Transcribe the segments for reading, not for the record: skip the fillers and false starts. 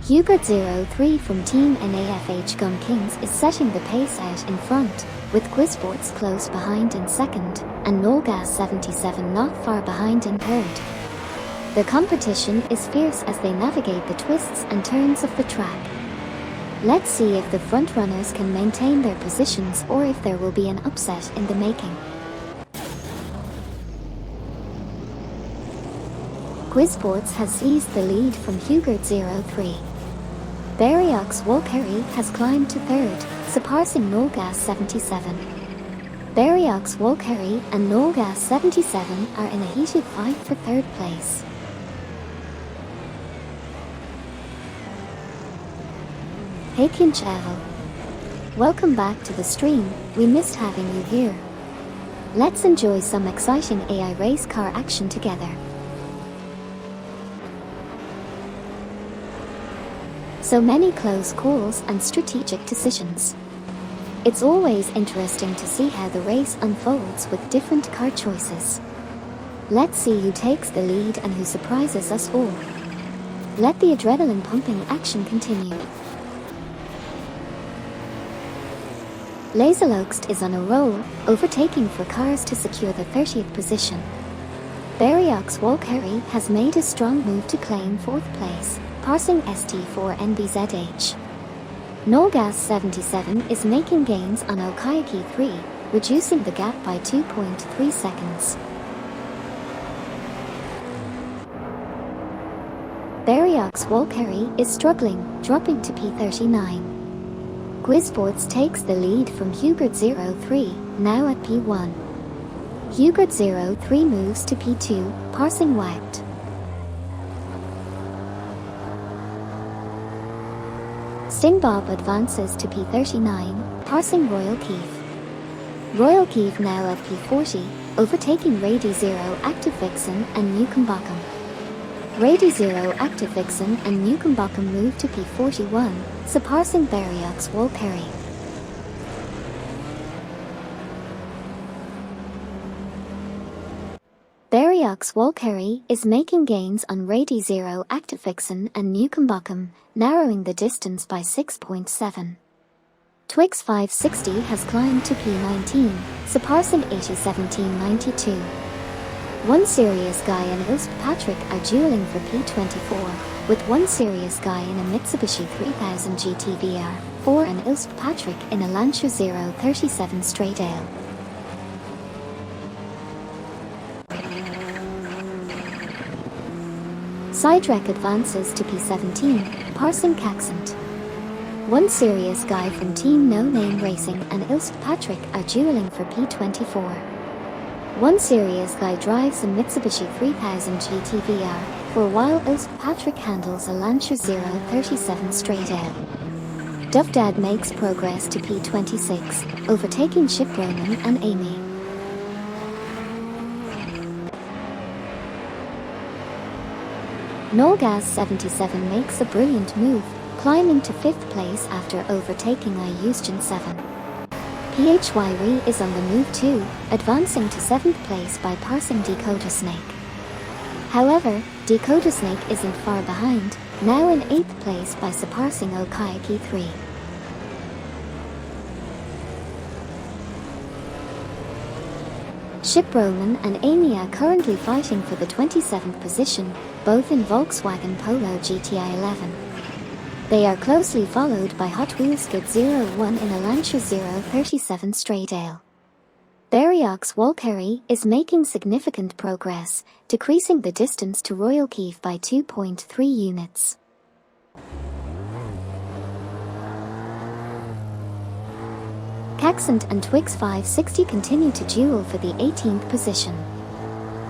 Hubert03 from Team NAFH Gun Kings is setting the pace out in front, with Quizsports close behind in second, and Nolgas77 not far behind in third. The competition is fierce as they navigate the twists and turns of the track. Let's see if the frontrunners can maintain their positions or if there will be an upset in the making. Quizsports has seized the lead from Hubert03. Barriox Walkerry has climbed to third, surpassing Nolgas77. Barriox Walkerry and Nolgas77 are in a heated fight for third place. Hey Kinchevel. Welcome back to the stream, we missed having you here. Let's enjoy some exciting AI race car action together. So many close calls and strategic decisions. It's always interesting to see how the race unfolds with different car choices. Let's see who takes the lead and who surprises us all. Let the adrenaline pumping action continue. Laserloxt is on a roll, overtaking for cars to secure the 30th position. Barriox Walkerry has made a strong move to claim 4th place, passing ST4NBZH. Nolgas77 is making gains on Okayaki3, reducing the gap by 2.3 seconds. Barriox Walkerry is struggling, dropping to P39. Quizsports takes the lead from Hubert03, now at P1. Hubert03 moves to P2, passing Wacht. Stingbob advances to P39, passing Royal Keith. Royal Keith now at P40, overtaking Rady Zero Active Vixen and Newcombotham. Rady Zero Active Vixen and Newcombotham move to P41, surpassing Barriox Walkerry. Barriox Walkerry is making gains on Rady Zero Active Vixen and Newcombotham, narrowing the distance by 6.7. Twix 560 has climbed to P19, surpassing 801792. One Serious Guy and Ilst Patrick are dueling for P24, with One Serious Guy in a Mitsubishi 3000 GT-VR4 and Ilst Patrick in a Lancia 037 Straight Ale. Sidrek advances to P17, passing Caxent. One Serious Guy from Team No Name Racing and Ilst Patrick are dueling for P24. One Serious Guy drives a Mitsubishi 3000 GT-VR, while Ilst Patrick handles a Lancia 037 Straight Ale. Duvdad makes progress to P26, overtaking Ship Roman and Amy. Nolgas77 makes a brilliant move, climbing to 5th place after overtaking Iustion 7. PHYRE is on the move too, advancing to 7th place by passing Dakota Snake. However, Dakota Snake isn't far behind, now in 8th place by surpassing Okayaki 3. Ship Roman and Amy are currently fighting for the 27th position, both in Volkswagen Polo GTI 11. They are closely followed by Hot Wheels Skid 01 in a Lancia 037 Straight Ale. Barriox Walkerry is making significant progress, decreasing the distance to Royal Keith by 2.3 units. Caxent and Twix 560 continue to duel for the 18th position.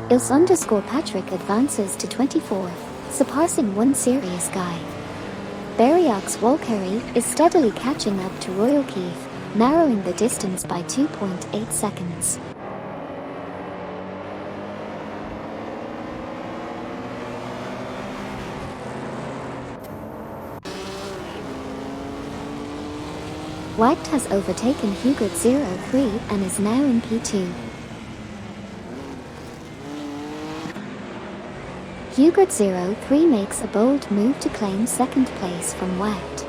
Ils_Patrick advances to 24th, surpassing One Serious Guy. Barriox Walkerry is steadily catching up to Royal Keith, narrowing the distance by 2.8 seconds. Wacht has overtaken Hubert03 and is now in P2. Hugert03 makes a bold move to claim second place from Wagged.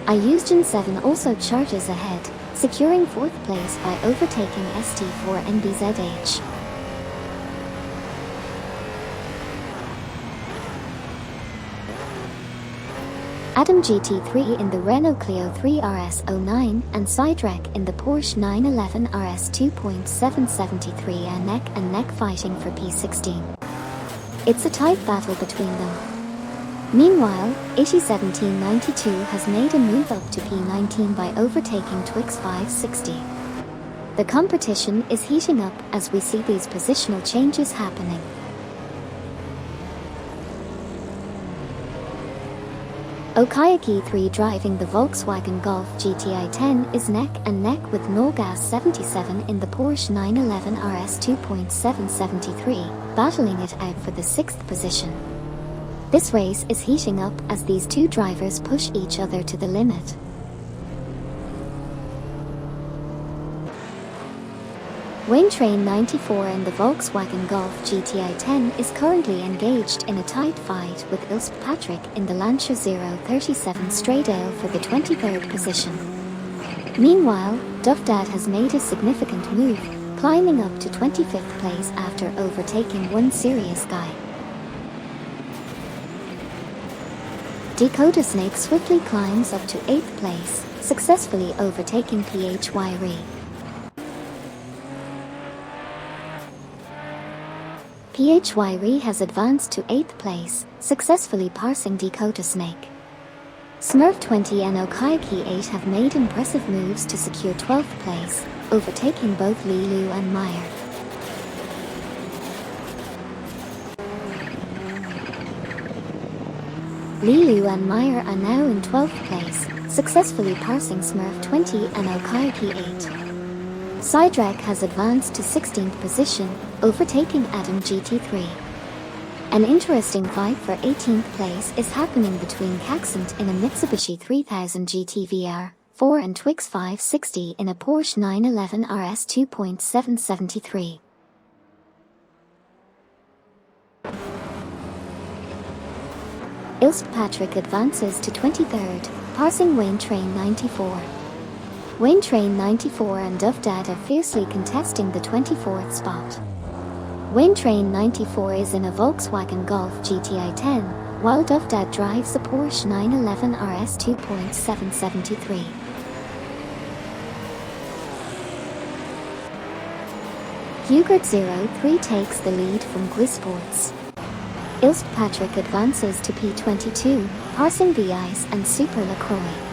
iUsgen7 also charges ahead, securing fourth place by overtaking ST4NBZH. Adam GT3 in the Renault Clio 3 RS09 and Sidrek in the Porsche 911 RS 2.773 are neck and neck fighting for P16. It's a tight battle between them. Meanwhile, 801792 has made a move up to P19 by overtaking Twix 560. The competition is heating up as we see these positional changes happening. Okayaki 3 driving the Volkswagen Golf GTI 10 is neck and neck with Norgas 77 in the Porsche 911 RS 2.773, battling it out for the 6th position. This race is heating up as these two drivers push each other to the limit. Waintrain 94 in the Volkswagen Golf GTI 10 is currently engaged in a tight fight with Ilse Patrick in the Lancia 037 Straydale for the 23rd position. Meanwhile, Duffdad has made a significant move, climbing up to 25th place after overtaking one serious guy. Dakota Snake swiftly climbs up to 8th place, successfully overtaking PHYRE. PHYRE has advanced to 8th place, successfully passing Dakota Snake. Smurf 20 and Okayaki 8 have made impressive moves to secure 12th place, overtaking both Lilu and Meyer. Lilu and Meyer are now in 12th place, successfully passing Smurf 20 and Okayaki 8. Sidrak has advanced to 16th position, overtaking Adam GT3. An interesting fight for 18th place is happening between Caxant in a Mitsubishi 3000 GT VR4 and Twix 560 in a Porsche 911 RS 2.773. Ilse Patrick advances to 23rd, passing Waintrain 94. Waintrain 94 and Duffdad are fiercely contesting the 24th spot. Waintrain 94 is in a Volkswagen Golf GTI 10, while Duffdad drives a Porsche 911 RS 2.773. Hugert03 takes the lead from Quisports. Ilse Patrick advances to P22, passing the Ice and Super LaCroix.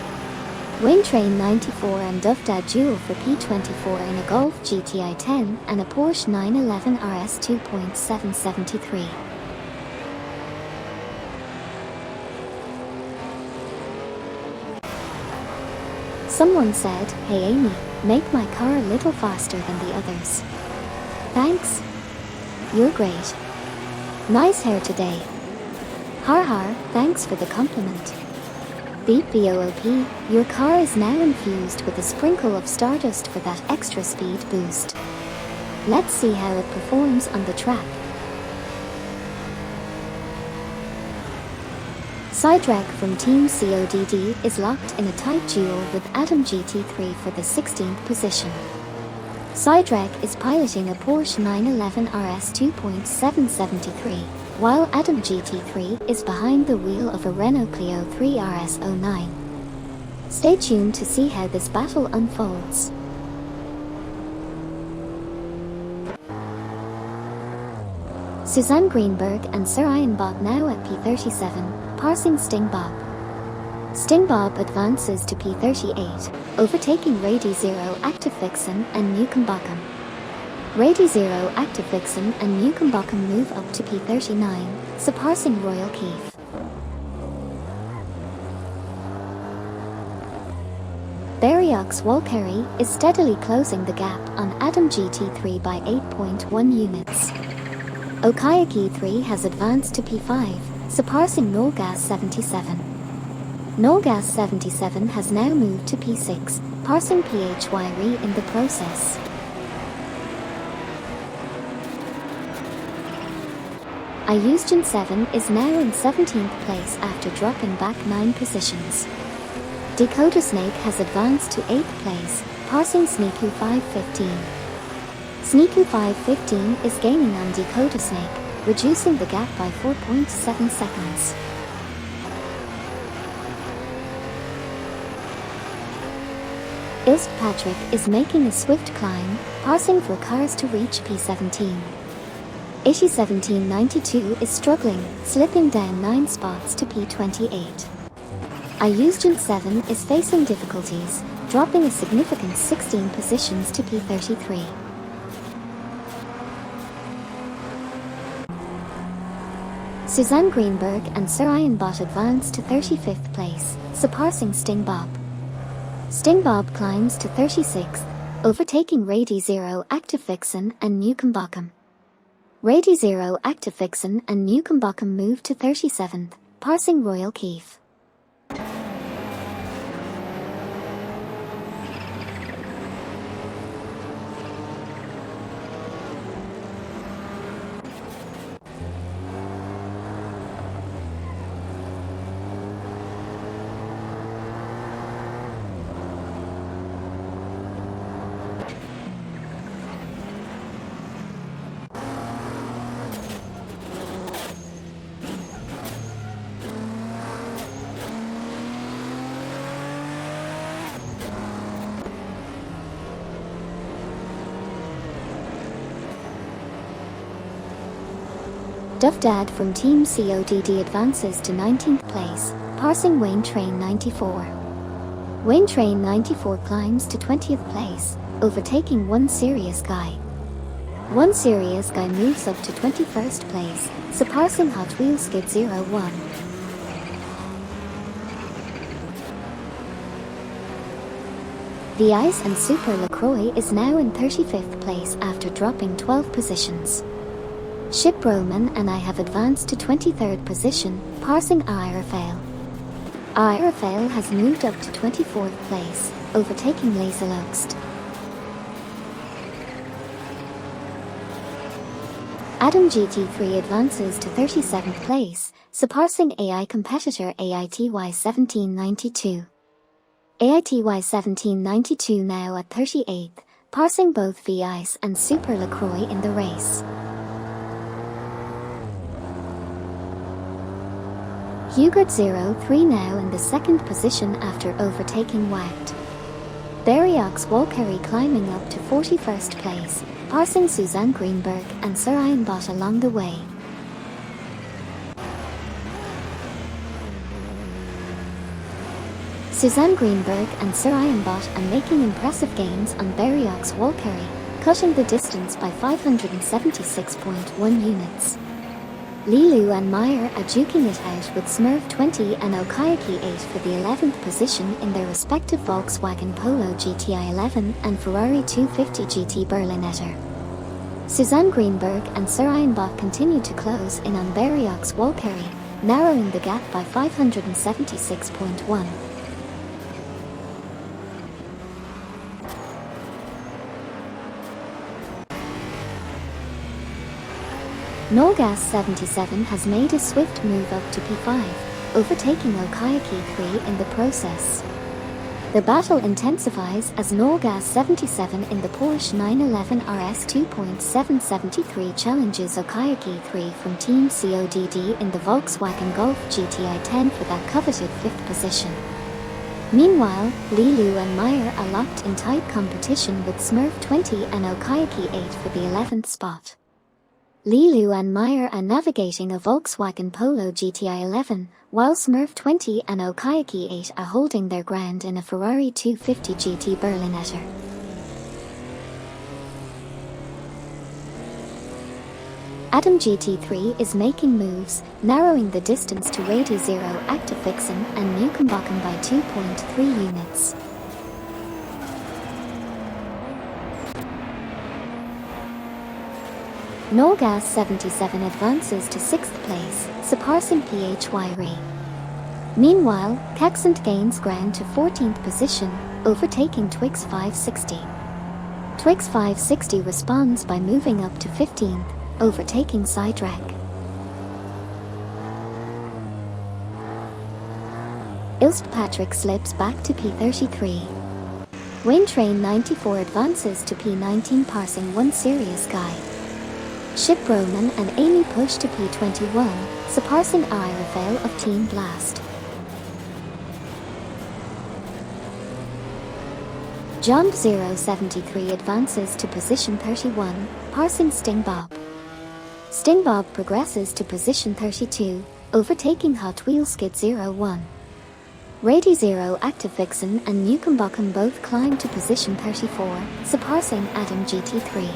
Waintrain 94 and Duffdad duel for P24 in a Golf GTI 10 and a Porsche 911 RS 2.773. Someone said, "Hey Amy, make my car a little faster than the others." Thanks. You're great. Nice hair today. Har har, thanks for the compliment. Beep VOOP, your car is now infused with a sprinkle of stardust for that extra speed boost. Let's see how it performs on the track. Sidrak from Team CODD is locked in a tight duel with Adam GT3 for the 16th position. Sidrak is piloting a Porsche 911 RS 2.773, while Adam GT3 is behind the wheel of a Renault Clio 3 RS09. Stay tuned to see how this battle unfolds. Suzanne Greenberg and Sir Ian Bob now at P37, passing Sting Bob. Sting Bob advances to P38, overtaking Rady Zero Active Vixen and Newcombotham. Rady Zero Active Vixen and Newcombotham move up to P39, surpassing Royal Keith. Barriox Walkeri is steadily closing the gap on Adam GT3 by 8.1 units. Okayaki 3 has advanced to P5, surpassing Norgas 77. Norgas 77 has now moved to P6, passing PHYRE in the process. Iusgen 7 is now in 17th place after dropping back 9 positions. Dakota Snake has advanced to 8th place, passing Sneaku 515. Sneaku 515 is gaining on Dakota Snake, reducing the gap by 4.7 seconds. Ilst Patrick is making a swift climb, passing 4 cars to reach P17. 1792 is struggling, slipping down 9 spots to P28. Iusgen 7 is facing difficulties, dropping a significant 16 positions to P33. Suzanne Greenberg and Sir Ian Bott advance to 35th place, surpassing Sting Bob. Sting Bob climbs to 36th, overtaking Rady Zero, Active Vixen and Newcomb Bockham. Rady Zero, Active Vixen and Newcomb Bockham move to 37th, passing Royal Keefe. Duff Dad from Team CODD advances to 19th place, passing Wayne Train 94. Wayne Train 94 climbs to 20th place, overtaking One Serious Guy. One Serious Guy moves up to 21st place, surpassing Hot Wheels Skid 01. The Ice and Super LaCroix is now in 35th place after dropping 12 positions. Ship Roman and I have advanced to 23rd position, passing Irafale. Irafale has moved up to 24th place, overtaking Laserloxt. Adam GT3 advances to 37th place, surpassing AI competitor AITY 1792. AITY 1792 now at 38th, passing both V-Ice and Super LaCroix in the race. Hugert 03 now in the 2nd position after overtaking Wagged. Barriox Walkerry climbing up to 41st place, passing Suzanne Greenberg and Sir Ian Bott along the way. Suzanne Greenberg and Sir Ian Bott are making impressive gains on Barriox Walkerry, cutting the distance by 576.1 units. Lilu and Meyer are duking it out with Smurf 20 and Okayaki 8 for the 11th position in their respective Volkswagen Polo GTI 11 and Ferrari 250 GT Berlinetta. Suzanne Greenberg and Sir Ian Bott continue to close in on Barriox Walkerry, narrowing the gap by 576.1. Nolgas 77 has made a swift move up to P5, overtaking Okayaki 3 in the process. The battle intensifies as Nolgas 77 in the Porsche 911 RS 2.773 challenges Okayaki 3 from Team CODD in the Volkswagen Golf GTI 10 for that coveted 5th position. Meanwhile, Lilu and Meyer are locked in tight competition with Smurf 20 and Okayaki 8 for the 11th spot. Lilu and Meyer are navigating a Volkswagen Polo GTI 11, while Smurf 20 and Okayaki 8 are holding their ground in a Ferrari 250 GT Berlinetta. Adam GT3 is making moves, narrowing the distance to Rady Zero, Active Vixen and Newcomb Bockham by 2.3 units. Nolgas 77 advances to 6th place, surpassing PHY. Meanwhile, Caxant gains ground to 14th position, overtaking Twix 560. Twix 560 responds by moving up to 15th, overtaking Sidrek. Patrick slips back to P33. Wayne Train 94 advances to P19, passing one Serious Guy. Ship Roman and Amy push to P21, surpassing Rafael of Team Blast. John 073 advances to position 31, passing Sting Bob. Sting Bob progresses to position 32, overtaking Hot Wheels Skid 01. Rady Zero, Active Vixen and Newcomb Buckham both climb to position 34, surpassing Adam GT3.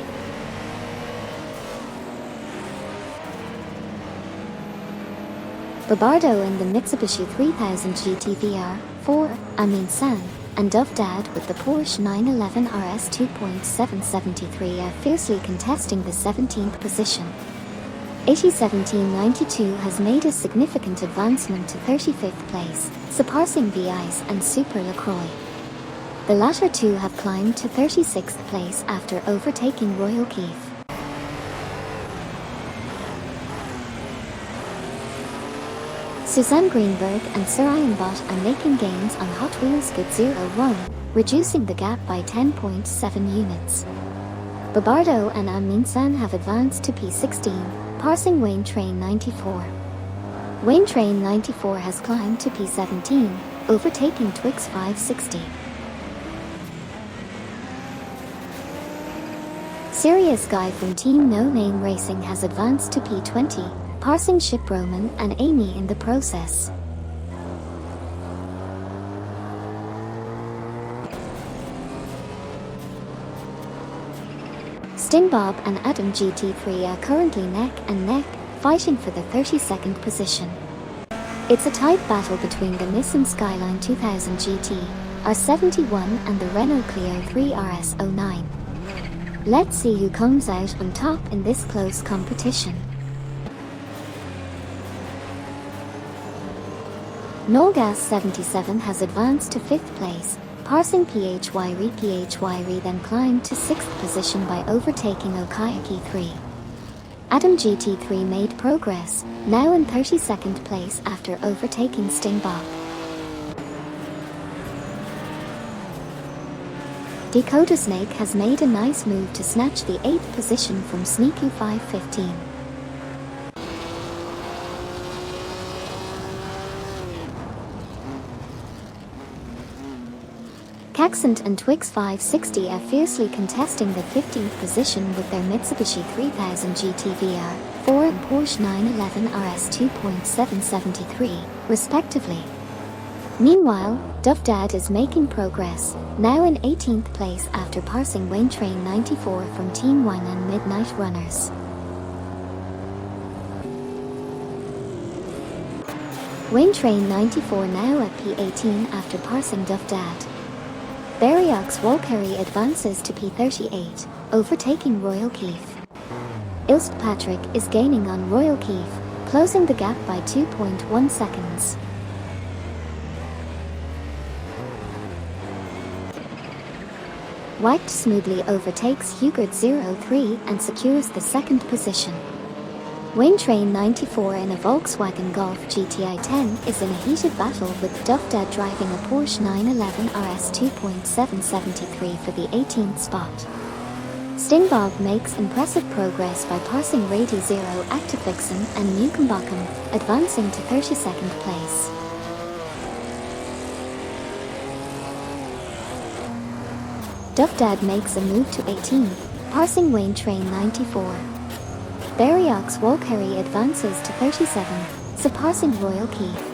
Babardo in the Mitsubishi 3000 GT VR4, Amin San, and Dove Dad with the Porsche 911 RS 2.773 are fiercely contesting the 17th position. 801792 has made a significant advancement to 35th place, surpassing VI's and Super LaCroix. The latter two have climbed to 36th place after overtaking Royal Keith. Suzanne Greenberg and Sir Ian Bott are making gains on Hot Wheels Good 01, reducing the gap by 10.7 units. Babardo and Amin San have advanced to P16, passing Wayne Train 94. Wayne Train 94 has climbed to P17, overtaking Twix 560. Serious Guy from Team No Name Racing has advanced to P20, passing Ship Roman and Amy in the process. Sting Bob and Adam GT3 are currently neck and neck, fighting for the 32nd position. It's a tight battle between the Nissan Skyline 2000 GT R71 and the Renault Clio 3 RS09. Let's see who comes out on top in this close competition. Nolgas 77 has advanced to 5th place, passing PHYRE then climbed to 6th position by overtaking Okayaki 3. Adam GT3 made progress, now in 32nd place after overtaking Sting Bob. Dakota Snake has made a nice move to snatch the 8th position from Sneaky 515. Caxant and Twix 560 are fiercely contesting the 15th position with their Mitsubishi 3000 GT VR4 and Porsche 911 RS 2.773, respectively. Meanwhile, Dove Dad is making progress, now in 18th place after passing Wayne Train 94 from Team Wine and Midnight Runners. Wayne Train 94 now at P18 after passing Dove Dad. Barriox Wolkerry advances to P38, overtaking Royal Keith. Ilst Patrick is gaining on Royal Keith, closing the gap by 2.1 seconds. White smoothly overtakes Hugert 03 and secures the 2nd position. Wayne Train 94 in a Volkswagen Golf GTI 10 is in a heated battle with Dove Dad driving a Porsche 911 RS 2.773 for the 18th spot. Sting Bob makes impressive progress by passing Rady Zero, Active Vixen and Newcomb Buckham, advancing to 32nd place. Dove Dad makes a move to 18, passing Wayne Train 94. Barriox Wolkerry advances to 37, surpassing Royal Keith.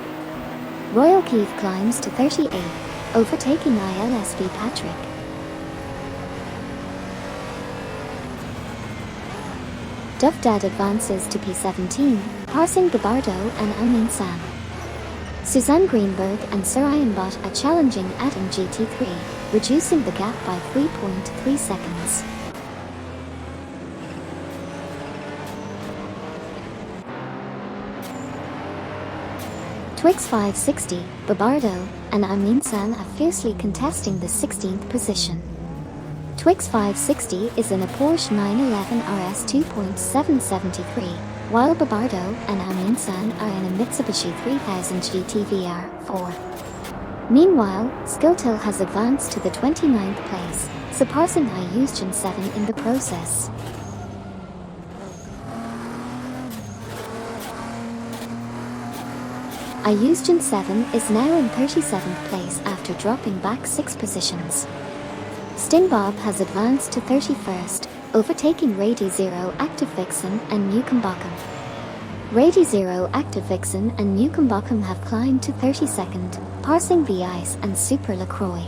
Royal Keith climbs to 38, overtaking ILSV Patrick. Dove Dad advances to P17, passing Babardo and Amin San. Suzanne Greenberg and Sir Ian Bott are challenging Adam GT3, reducing the gap by 3.3 seconds. Twix 560, Babardo, and Amin San are fiercely contesting the 16th position. Twix 560 is in a Porsche 911 RS 2.773, while Babardo and Amin San are in a Mitsubishi 3000 GT VR4. Meanwhile, Skilltil has advanced to the 29th place, surpassing Ayuzjan 7 in the process. Ayuzjan 7 is now in 37th place after dropping back 6 positions. Stingbob has advanced to 31st, overtaking Rady Zero Active Vixen and Newcombotham. Rady Zero Active Vixen and Newcombotham have climbed to 32nd, passing V-Ice and Super LaCroix.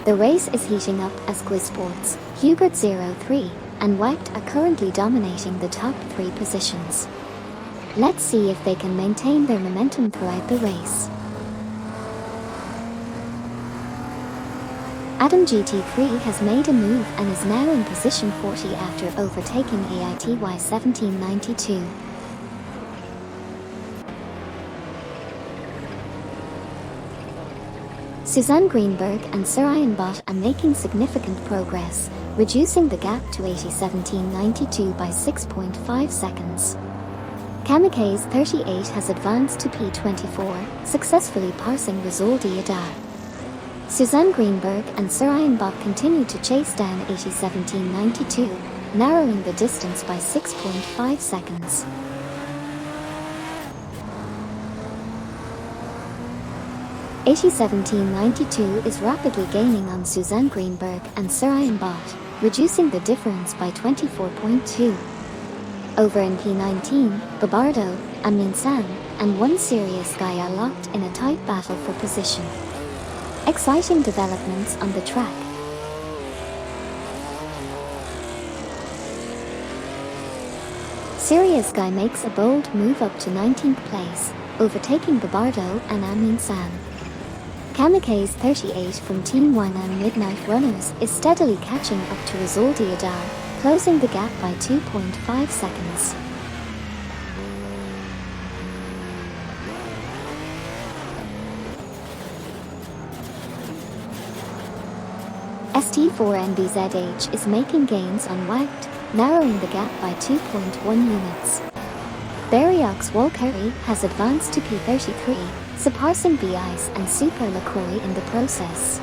The race is heating up as Quiz Sports, Hubert 03, and Wacht are currently dominating the top 3 positions. Let's see if they can maintain their momentum throughout the race. Adam GT3 has made a move and is now in position 40 after overtaking AITY 1792. Suzanne Greenberg and Sir Ian Bott are making significant progress, reducing the gap to AITY 1792 by 6.5 seconds. Kamikaze 38 has advanced to P24, successfully passing Rizaldi Adar. Suzanne Greenberg and Sir Ian Bott continue to chase down AITY 1792, narrowing the distance by 6.5 seconds. AITY 1792 is rapidly gaining on Suzanne Greenberg and Sir Ian Bott, reducing the difference by 24.2. Over in P19, Babardo, Amin San, and one Serious Guy are locked in a tight battle for position. Exciting developments on the track. Serious Guy makes a bold move up to 19th place, overtaking Babardo and Amin San. Kamikaze 38 from Team 1 and Midnight Runners is steadily catching up to Rizaldi Adar, closing the gap by 2.5 seconds. ST4NBZH is making gains on Wacht, narrowing the gap by 2.1 units. Barriox Walkerry has advanced to P33, surpassing V-Ice and Super LaCroix in the process.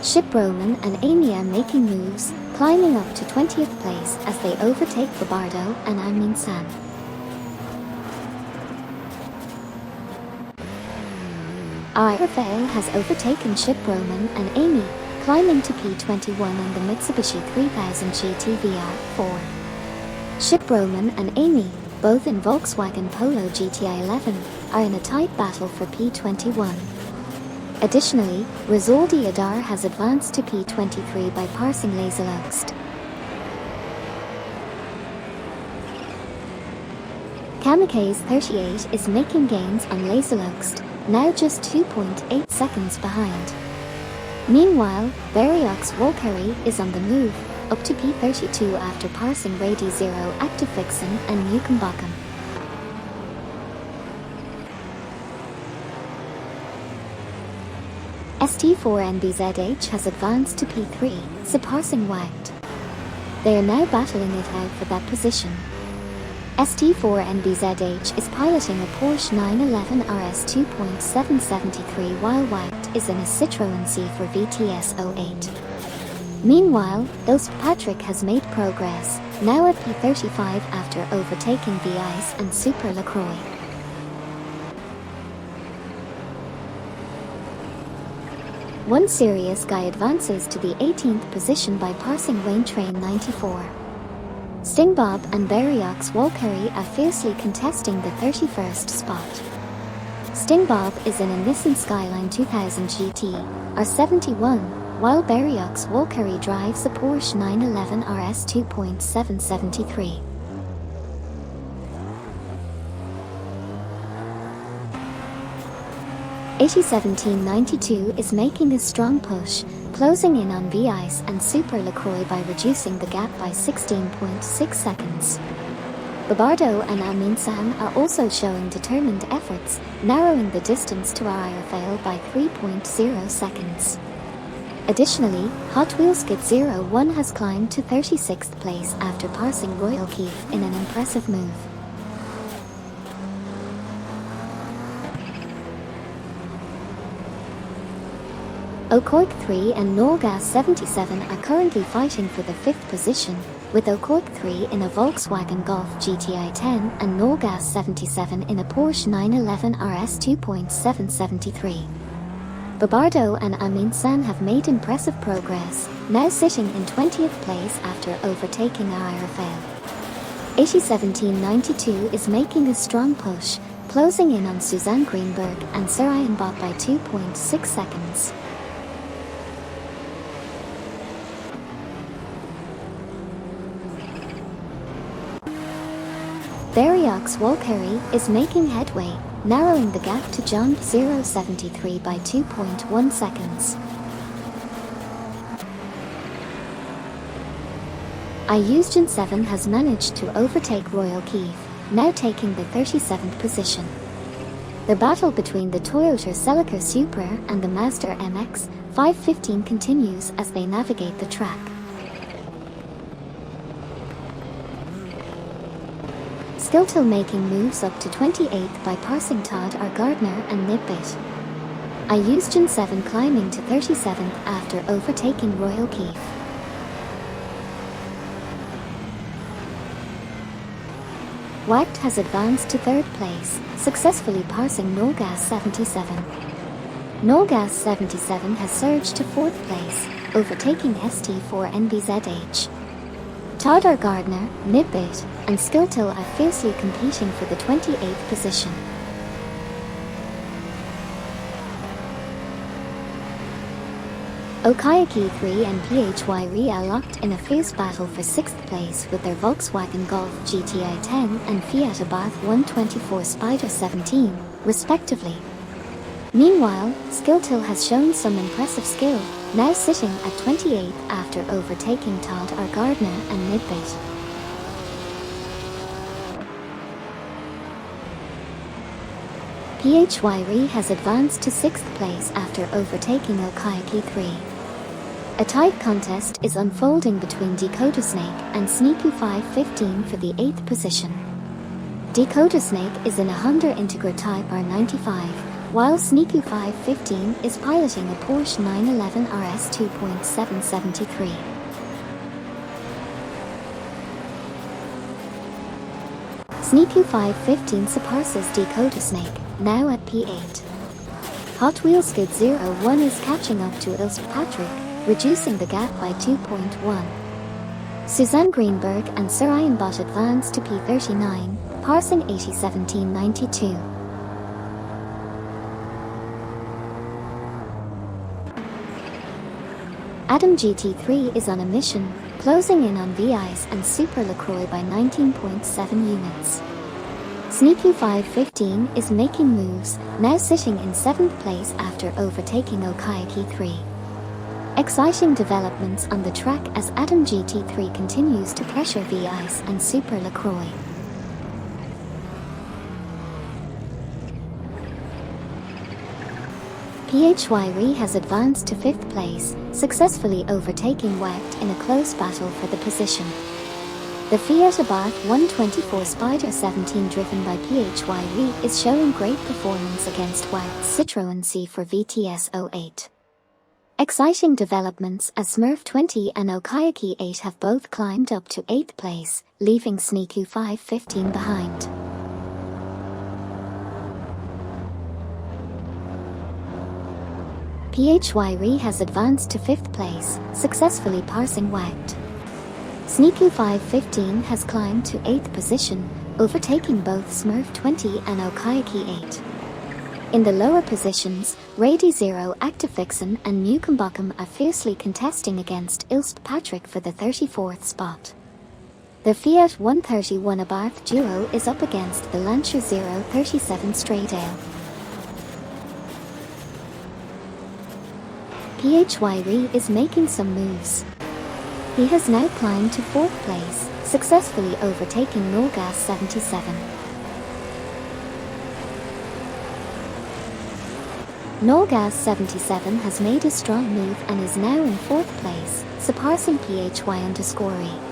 Ship Roman and Amy are making moves, climbing up to 20th place as they overtake Babardo and Amin San. Rafael has overtaken Ship Roman and Amy, climbing to P21 in the Mitsubishi 3000 GT VR4. Ship Roman and Amy, both in Volkswagen Polo GTI 11, are in a tight battle for P21. Additionally, Rizaldi Adar has advanced to P23 by passing Laserloxt. Kamikaze 38 is making gains on Laserloxt, now just 2.8 seconds behind. Meanwhile, Barriox Walkerry is on the move, up to P32 after passing Rady Zero Active Vixen and Newcombotham. ST4NBZH has advanced to P3, surpassing Wacht. They are now battling it out for that position. ST4NBZH is piloting a Porsche 911 RS 2.773 while Wacht is in a Citroën C4 VTS 08. Meanwhile, Ilse Patrick has made progress, now at P35 after overtaking V-Ice and Super LaCroix. One Serious Guy advances to the 18th position by passing Wayne Train 94. Stingbob and Barriox Walkerry are fiercely contesting the 31st spot. Stingbob is in a Nissan Skyline 2000 GT, R71, while Barriox Walkerry drives a Porsche 911 RS 2.773. AITY 1792 is making a strong push, closing in on V-Ice and Super LaCroix by reducing the gap by 16.6 seconds. Babardo and Amin San are also showing determined efforts, narrowing the distance to Rafael by 3.0 seconds. Additionally, Hot Wheels Skid 01 has climbed to 36th place after passing Royal Keith in an impressive move. O'Cork 3 and Norgas 77 are currently fighting for the 5th position, with O'Cork 3 in a Volkswagen Golf GTI 10 and Norgas 77 in a Porsche 911 RS 2.773. Babardo and Amin San have made impressive progress, now sitting in 20th place after overtaking Rafael. 801792 is making a strong push, closing in on Suzanne Greenberg and Sarayan Bot by 2.6 seconds. Variox Walkeri is making headway, narrowing the gap to John 073 by 2.1 seconds. Iusgen 7 has managed to overtake Royal Keith, now taking the 37th position. The battle between the Toyota Celica Supra and the Mazda MX-515 continues as they navigate the track. Skiltil making moves up to 28th by passing Todd R. Gardner and Nidbit. Iusgen 7 climbing to 37th after overtaking Royal Keith. Wacht has advanced to 3rd place, successfully passing Norgas 77. Norgas 77 has surged to 4th place, overtaking ST4NBZH. Todd R. Gardner, Nidbit, and Skiltil are fiercely competing for the 28th position. Okayaki 3 and PHY are locked in a fierce battle for 6th place with their Volkswagen Golf GTI 10 and Fiat Abarth 124 Spider 17, respectively. Meanwhile, Skiltil has shown some impressive skill, now sitting at 28th after overtaking Todd R. Gardner and Nidbit. PHY has advanced to 6th place after overtaking Okayaki 3. A tight contest is unfolding between Dakota Snake and Sneaky 515 for the 8th position. Dakota Snake is in a Honda Integra Type R95, while Sneaky 515 is piloting a Porsche 911 RS 2.773. Sneaky 515 surpasses Dakota Snake, now at P8. Hot Wheels Skid 01 is catching up to Ilse Patrick, reducing the gap by 2.1. Suzanne Greenberg and Sarayan Bot advanced to P39, passing 801792. Adam GT3 is on a mission, closing in on VIs and Super LaCroix by 19.7 units. Sneaky 515 is making moves, now sitting in 7th place after overtaking Okayaki 3. Exciting developments on the track as Adam GT3 continues to pressure VIs and Super LaCroix. PHY has advanced to 5th place, successfully overtaking Wacht in a close battle for the position. The Fiat Abarth 124 Spider 17 driven by PHY is showing great performance against Wacht's Citroën C4 VTS 08. Exciting developments as Smurf 20 and Okayaki 8 have both climbed up to 8th place, leaving Sneaky 515 behind. PHY has advanced to 5th place, successfully passing Wacht. Sneaky 515 has climbed to 8th position, overtaking both Smurf 20 and Okayaki 8. In the lower positions, Rady Zero, Actifixen and Newcombotham are fiercely contesting against Ilse Patrick for the 34th spot. The Fiat 131 Abarth duo is up against the Lancia 037 Straydale. PHY is making some moves. He has now climbed to 4th place, successfully overtaking Norgas 77. Nolgas 77 has made a strong move and is now in 4th place, surpassing PHY_.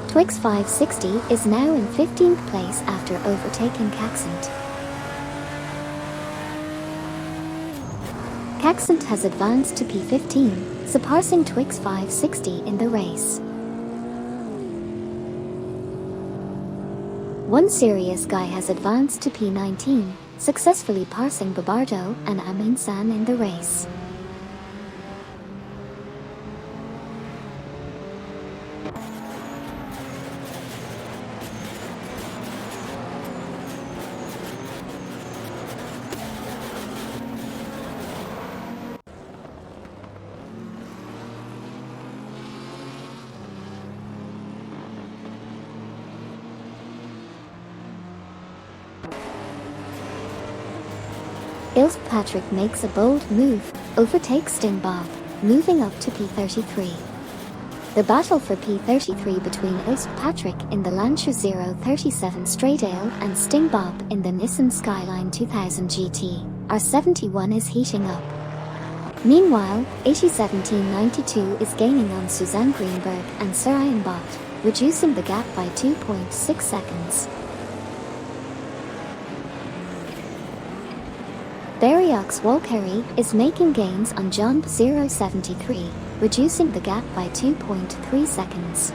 Twix 560 is now in 15th place after overtaking Caxent. Caxent has advanced to P15, surpassing Twix 560 in the race. One Serious Guy has advanced to P19, successfully passing Babardo and Amin-san in the race. Ilse Patrick makes a bold move, overtakes Sting Bob, moving up to P33. The battle for P33 between Ilse Patrick in the Lancia 037 Straightdale and Sting Bob in the Nissan Skyline 2000 GT R71 is heating up. Meanwhile, 801792 is gaining on Suzanne Greenberg and Sir Ian Bott, reducing the gap by 2.6 seconds. Barriox Walkeri is making gains on Jump 073, reducing the gap by 2.3 seconds.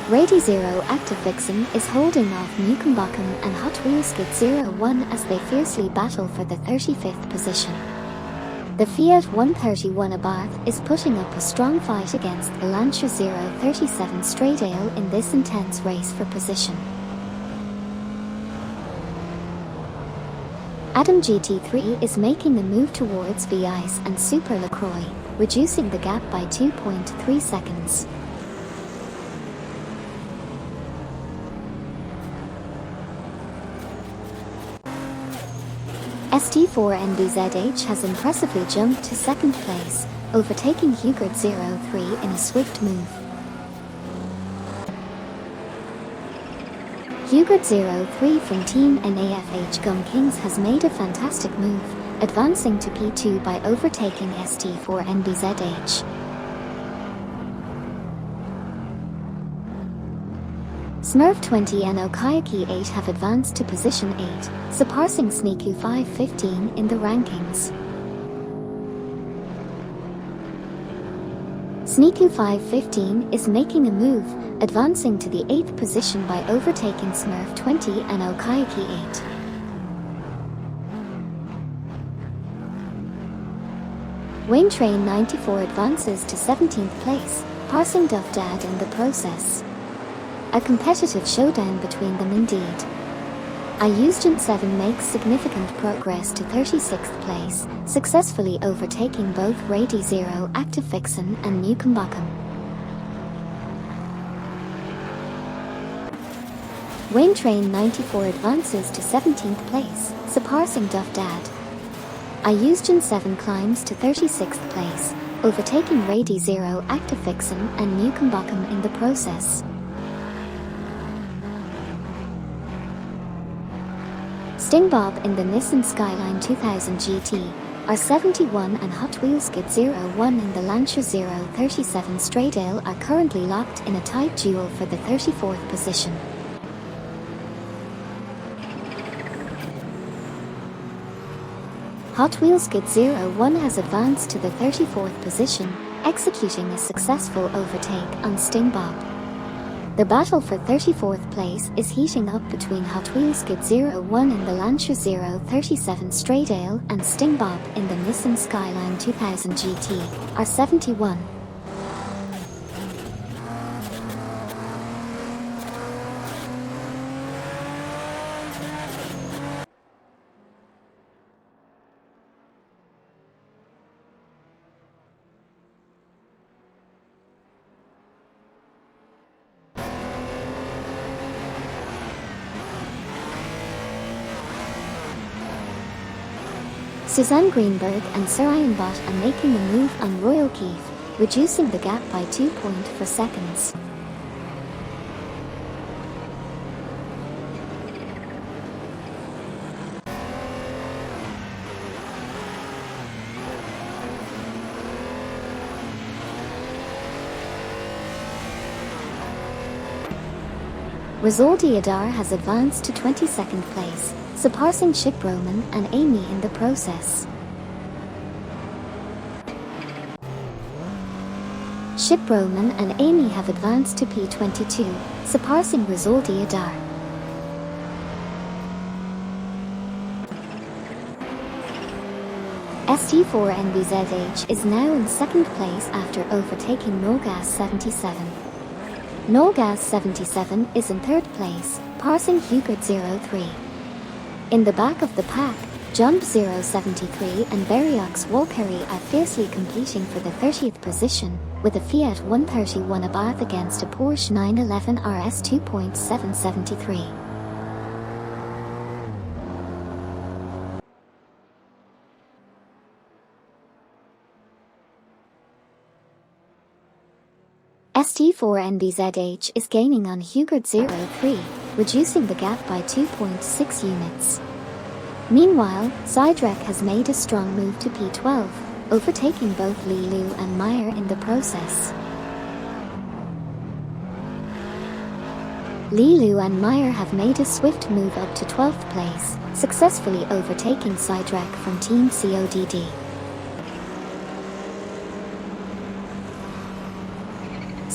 Rady Zero Active Vixen is holding off Newcombotham and Hot Wheels Skid 01 as they fiercely battle for the 35th position. The Fiat 131 Abarth is putting up a strong fight against the Lancia 037 Straightdale in this intense race for position. Adam GT3 is making a move towards V-Ice and Super LaCroix, reducing the gap by 2.3 seconds. ST4NBZH has impressively jumped to 2nd place, overtaking Hugert 03 in a swift move. Hugert 03 from Team NAFH Gum Kings has made a fantastic move, advancing to P2 by overtaking ST4NBZH. Smurf 20 and Okayaki 8 have advanced to position 8, surpassing Sneaku 515 in the rankings. Sneaku 515 is making a move, advancing to the 8th position by overtaking Smurf 20 and Okayaki 8. Wayne Train 94 advances to 17th place, passing Duff Dad in the process. A competitive showdown between them indeed. Ayusjant 7 makes significant progress to 36th place, successfully overtaking both Rady Zero Active Vixen and Newcombotham. Wayne Train 94 advances to 17th place, surpassing Duff Dad. Ayusjant 7 climbs to 36th place, overtaking Rady Zero Active Vixen and Newcombotham in the process. Sting Bob in the Nissan Skyline 2000 GT R71 and Hot Wheels Skid 01 in the Lancia 037 Straightdale are currently locked in a tight duel for the 34th position. Hot Wheels Skid 01 has advanced to the 34th position, executing a successful overtake on Sting Bob. The battle for 34th place is heating up between Hot Wheels Skid 01 in the Lancia 037 Straightdale and Sting Bob in the Nissan Skyline 2000 GT R71. Suzanne Greenberg and Sir Ironbot are making a move on Royal Keith, reducing the gap by 2.4 seconds. Rizaldi Adar has advanced to 22nd place, surpassing Ship Roman and Amy in the process. Ship Roman and Amy have advanced to P22, surpassing Rizaldi Adar. ST4NBZH is now in second place after overtaking Norgas 77. Norgas 77 is in third place, passing Hugert 03. In the back of the pack, Jump 073 and Beriox Walkeri are fiercely competing for the 30th position, with a Fiat 131 Abarth against a Porsche 911 RS 2.773. ST4NBZH is gaining on Hugert 03, reducing the gap by 2.6 units. Meanwhile, Sidrek has made a strong move to P12, overtaking both Lilu and Meyer in the process. Lilu and Meyer have made a swift move up to 12th place, successfully overtaking Sidrek from Team CODD.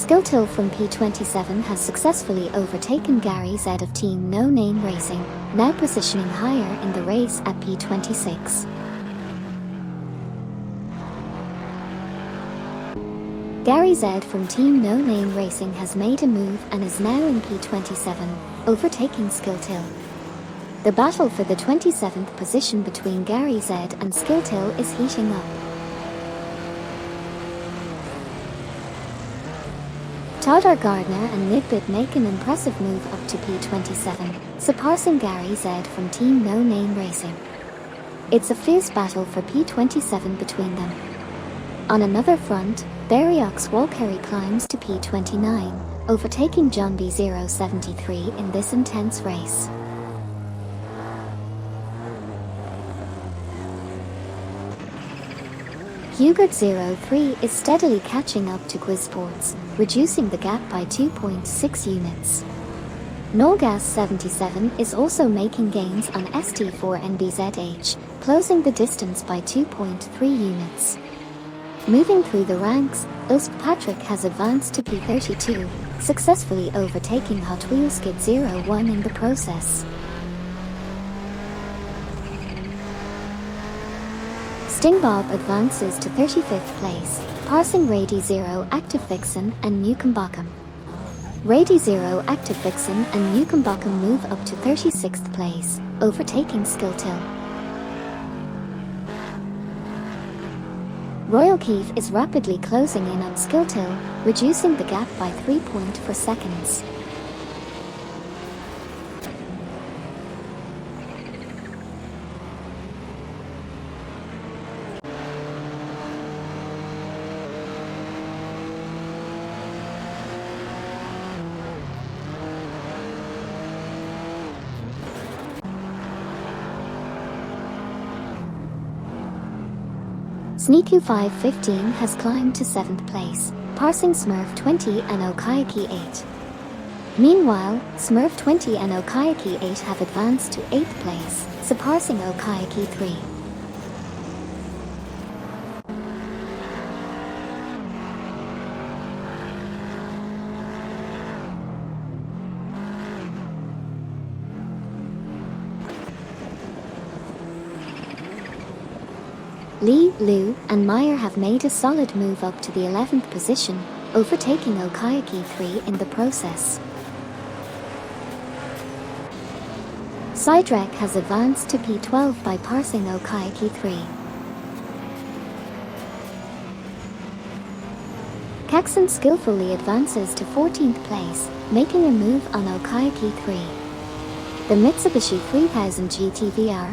Skiltil from P27 has successfully overtaken Gary Z of Team No Name Racing, now positioning higher in the race at P26. Gary Z from Team No Name Racing has made a move and is now in P27, overtaking Skiltil. The battle for the 27th position between Gary Z and Skiltil is heating up. Tadar Gardner and Nidbit make an impressive move up to P27, surpassing Gary Z from Team No Name Racing. It's a fierce battle for P27 between them. On another front, Beriox Walkeri climbs to P29, overtaking John B073 in this intense race. Hugert 03 is steadily catching up to Quizsports, reducing the gap by 2.6 units. Norgas 77 is also making gains on ST4NBZH, closing the distance by 2.3 units. Moving through the ranks, Usp Patrick has advanced to P32, successfully overtaking Hot Wheels Skid 01 in the process. Sting Bob advances to 35th place, passing Rady Zero Active Vixen and Newcomb Bockham. Rady Zero Active Vixen and Newcomb Bockham move up to 36th place, overtaking Skiltil. Royal Keith is rapidly closing in on Skiltil, reducing the gap by 3.4 seconds. Sneaku 515 has climbed to 7th place, passing Smurf 20 and Okayaki 8. Meanwhile, Smurf 20 and Okayaki 8 have advanced to 8th place, surpassing Okayaki 3. Lee, Liu, and Meyer have made a solid move up to the 11th position, overtaking Okayaki 3 in the process. Sidrek has advanced to P12 by passing Okayaki 3. Caxon skillfully advances to 14th place, making a move on Okayaki 3. The Mitsubishi 3000 GT VR,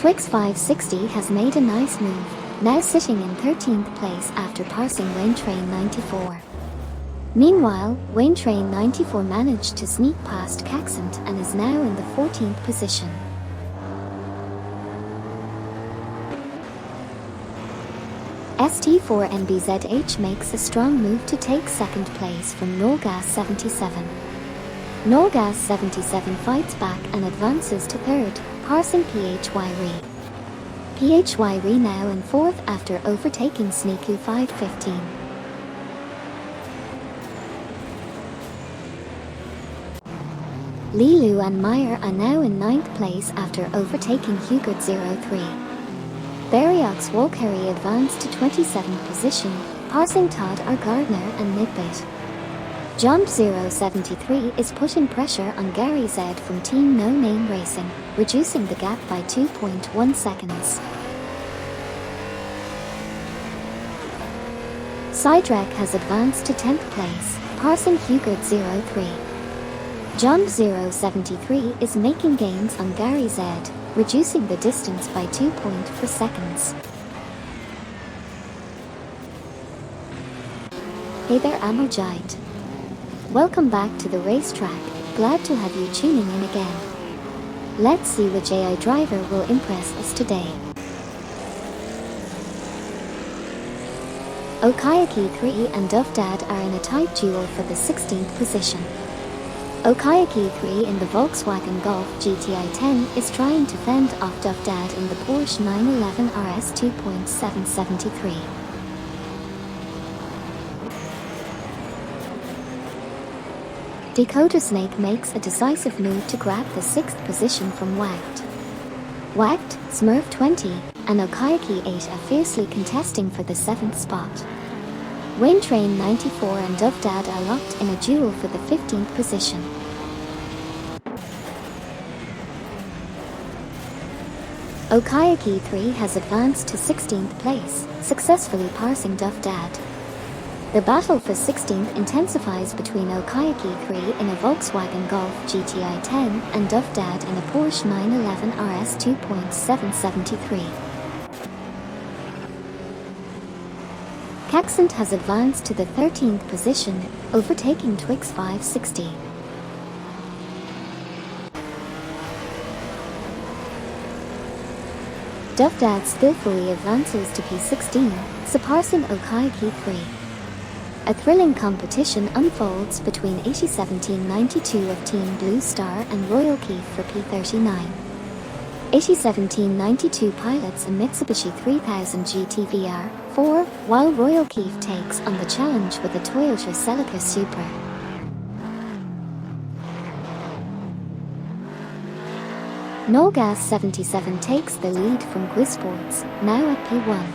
Twix 560 has made a nice move, now sitting in 13th place after passing Wayne Train 94. Meanwhile, Wayne Train 94 managed to sneak past Caxant and is now in the 14th position. ST4NBZH makes a strong move to take second place from Norgas 77. Norgas 77 fights back and advances to third, passing PHY-RE. PHY-RE now in fourth after overtaking Sneaku 515. Lilu and Meyer are now in 9th place after overtaking Hugard 03. Barriox Walkerry advanced to 27th position, passing Todd R. Gardner and Nidbit. Jump 073 is putting pressure on Gary Z from Team No Name Racing, reducing the gap by 2.1 seconds. Sidrek has advanced to 10th place, passing Hugard 03. Jump 073 is making gains on Gary Z, reducing the distance by 2.4 seconds. Hey there Amojite. Welcome back to the racetrack, glad to have you tuning in again. Let's see which AI driver will impress us today. Okayaki 3 and Dovdad are in a tight duel for the 16th position. Okayaki 3 in the Volkswagen Golf GTI 10 is trying to fend off Dovdad in the Porsche 911 RS 2.773. Dakota Snake makes a decisive move to grab the 6th position from Wagged. Wagged, Smurf 20, and Okayaki 8 are fiercely contesting for the 7th spot. Wayne Train 94 and Dovdad are locked in a duel for the 15th position. Okayaki 3 has advanced to 16th place, successfully passing Dovdad. The battle for 16th intensifies between Okayaki 3 in a Volkswagen Golf GTI 10 and Dovdad in a Porsche 911 RS 2.773. Caxant has advanced to the 13th position, overtaking Twix 560. Dovdad skillfully advances to P16, surpassing Okayaki 3. A thrilling competition unfolds between 801792 of Team Blue Star and Royal Keith for P39. 801792 pilots a Mitsubishi 3000 GT VR4, while Royal Keith takes on the challenge with a Toyota Celica Supra. Norgas 77 takes the lead from Quisports, now at P1.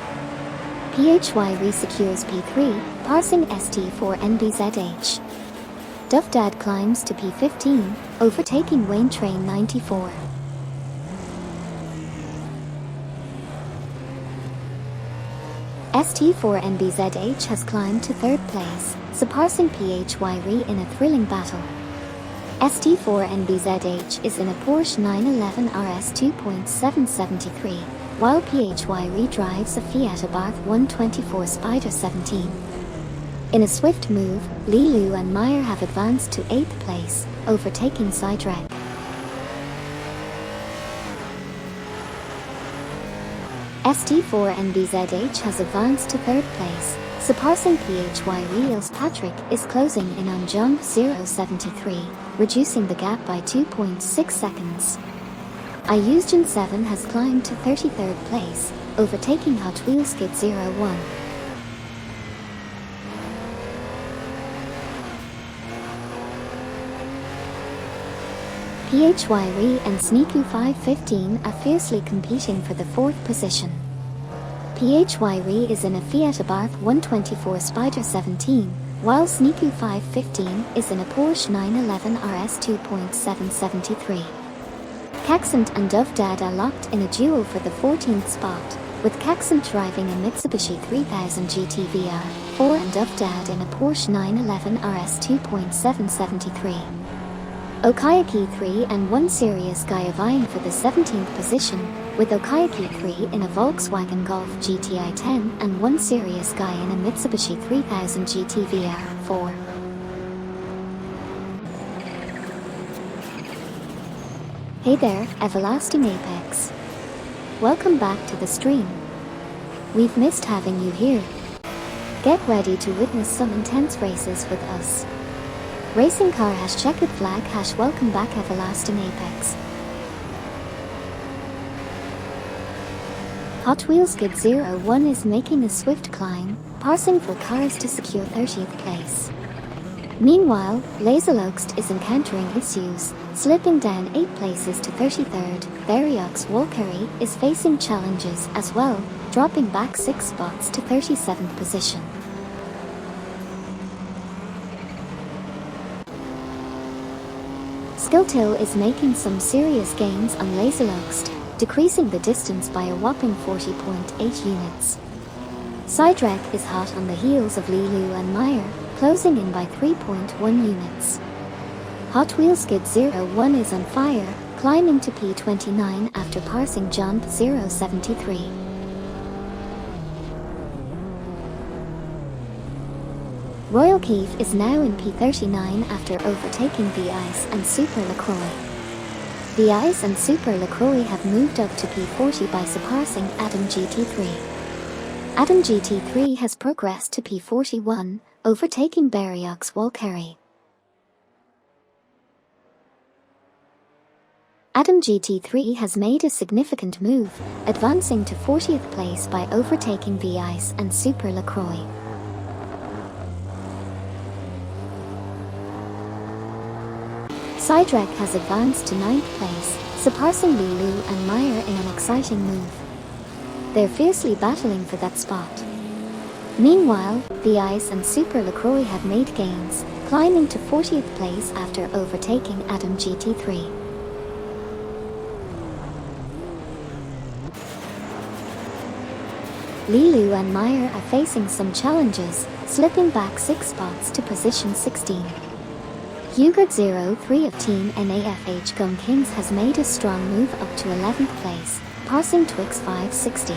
PHY-RE secures P3, passing ST4NBZH. Dovdad climbs to P15, overtaking Wayne Train 94. ST4NBZH has climbed to 3rd place, surpassing PHY-RE in a thrilling battle. ST4NBZH is in a Porsche 911 RS 2.773, while PHY-RE drives a Fiat Abarth 124 Spider 17. In a swift move, Lilu and Meyer have advanced to 8th place, overtaking Sidrek. ST4NBZH has advanced to 3rd place, surpassing PHY-RE. Patrick is closing in on Jump 073, reducing the gap by 2.6 seconds. Iusgen 7 has climbed to 33rd place, overtaking Hot Wheels Skid 01. PHY-RE and Sneaku 515 are fiercely competing for the 4th position. PHY-RE is in a Fiat Abarth 124 Spider 17, while Sneaku 515 is in a Porsche 911 RS 2.773. Caxant and Dovdad are locked in a duel for the 14th spot, with Caxant driving a Mitsubishi 3000 GT VR4 and Dovdad in a Porsche 911 RS 2.773. Okayaki 3 and 1 Serious Guy vying for the 17th position, with Okayaki 3 in a Volkswagen Golf GTI 10 and 1 Serious Guy in a Mitsubishi 3000 GT VR4. Hey there, Everlasting Apex. Welcome back to the stream. We've missed having you here. Get ready to witness some intense races with us. Racing car #checkered flag #welcome back Everlasting Apex. Hot Wheels Skid 01 is making a swift climb, passing for cars to secure 30th place. Meanwhile, Laserloxt is encountering issues, slipping down 8 places to 33rd. Variox Walkery is facing challenges as well, dropping back 6 spots to 37th position. Skilltill is making some serious gains on Laserloxt, decreasing the distance by a whopping 40.8 units. Sidewreck is hot on the heels of Lilu and Meyer, closing in by 3.1 units. Hot Wheels Skid 01 is on fire, climbing to P29 after passing Jump 073. Royal Keef is now in P39 after overtaking The Ice and Super LaCroix. The Ice and Super LaCroix have moved up to P40 by surpassing Adam GT3. Adam GT3 has progressed to P41, overtaking Variox Walkery. Adam GT3 has made a significant move, advancing to 40th place by overtaking The Ice and Super LaCroix. Sidewreck has advanced to 9th place, surpassing Lilu and Meyer in an exciting move. They're fiercely battling for that spot. Meanwhile, The Ice and Super LaCroix have made gains, climbing to 40th place after overtaking Adam GT3. Lilu and Meyer are facing some challenges, slipping back 6 spots to position 16. Hugard03 of Team NAFH Gun Kings has made a strong move up to 11th place, passing Twix 560.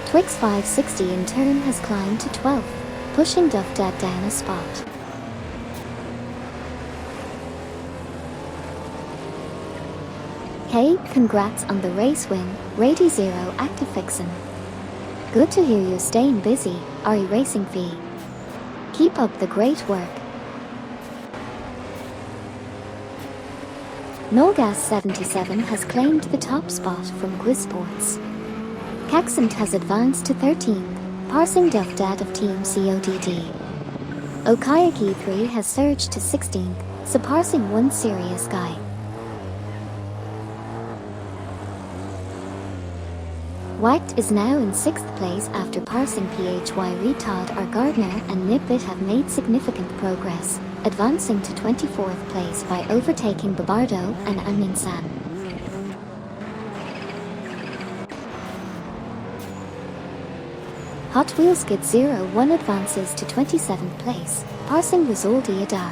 Twix 560 in turn has climbed to 12th, pushing Duff Dad down a spot. Hey, congrats on the race win, Rady Zero Active Fixin'. Good to hear you're staying busy, Ari Racing Fee. Keep up the great work. Nolgas77 has claimed the top spot from Quiz Sports. Caxant has advanced to 13th, passing Duff Dad of Team CODD. Okayaki 3 has surged to 16th, surpassing 1 Serious Guy. Whacked is now in 6th place after passing PHY Retard R. Gardner and Nipbit have made significant progress, advancing to 24th place by overtaking Babardo and Aminsan. Hot Wheels Skid 01 advances to 27th place, passing Rizaldi Adar.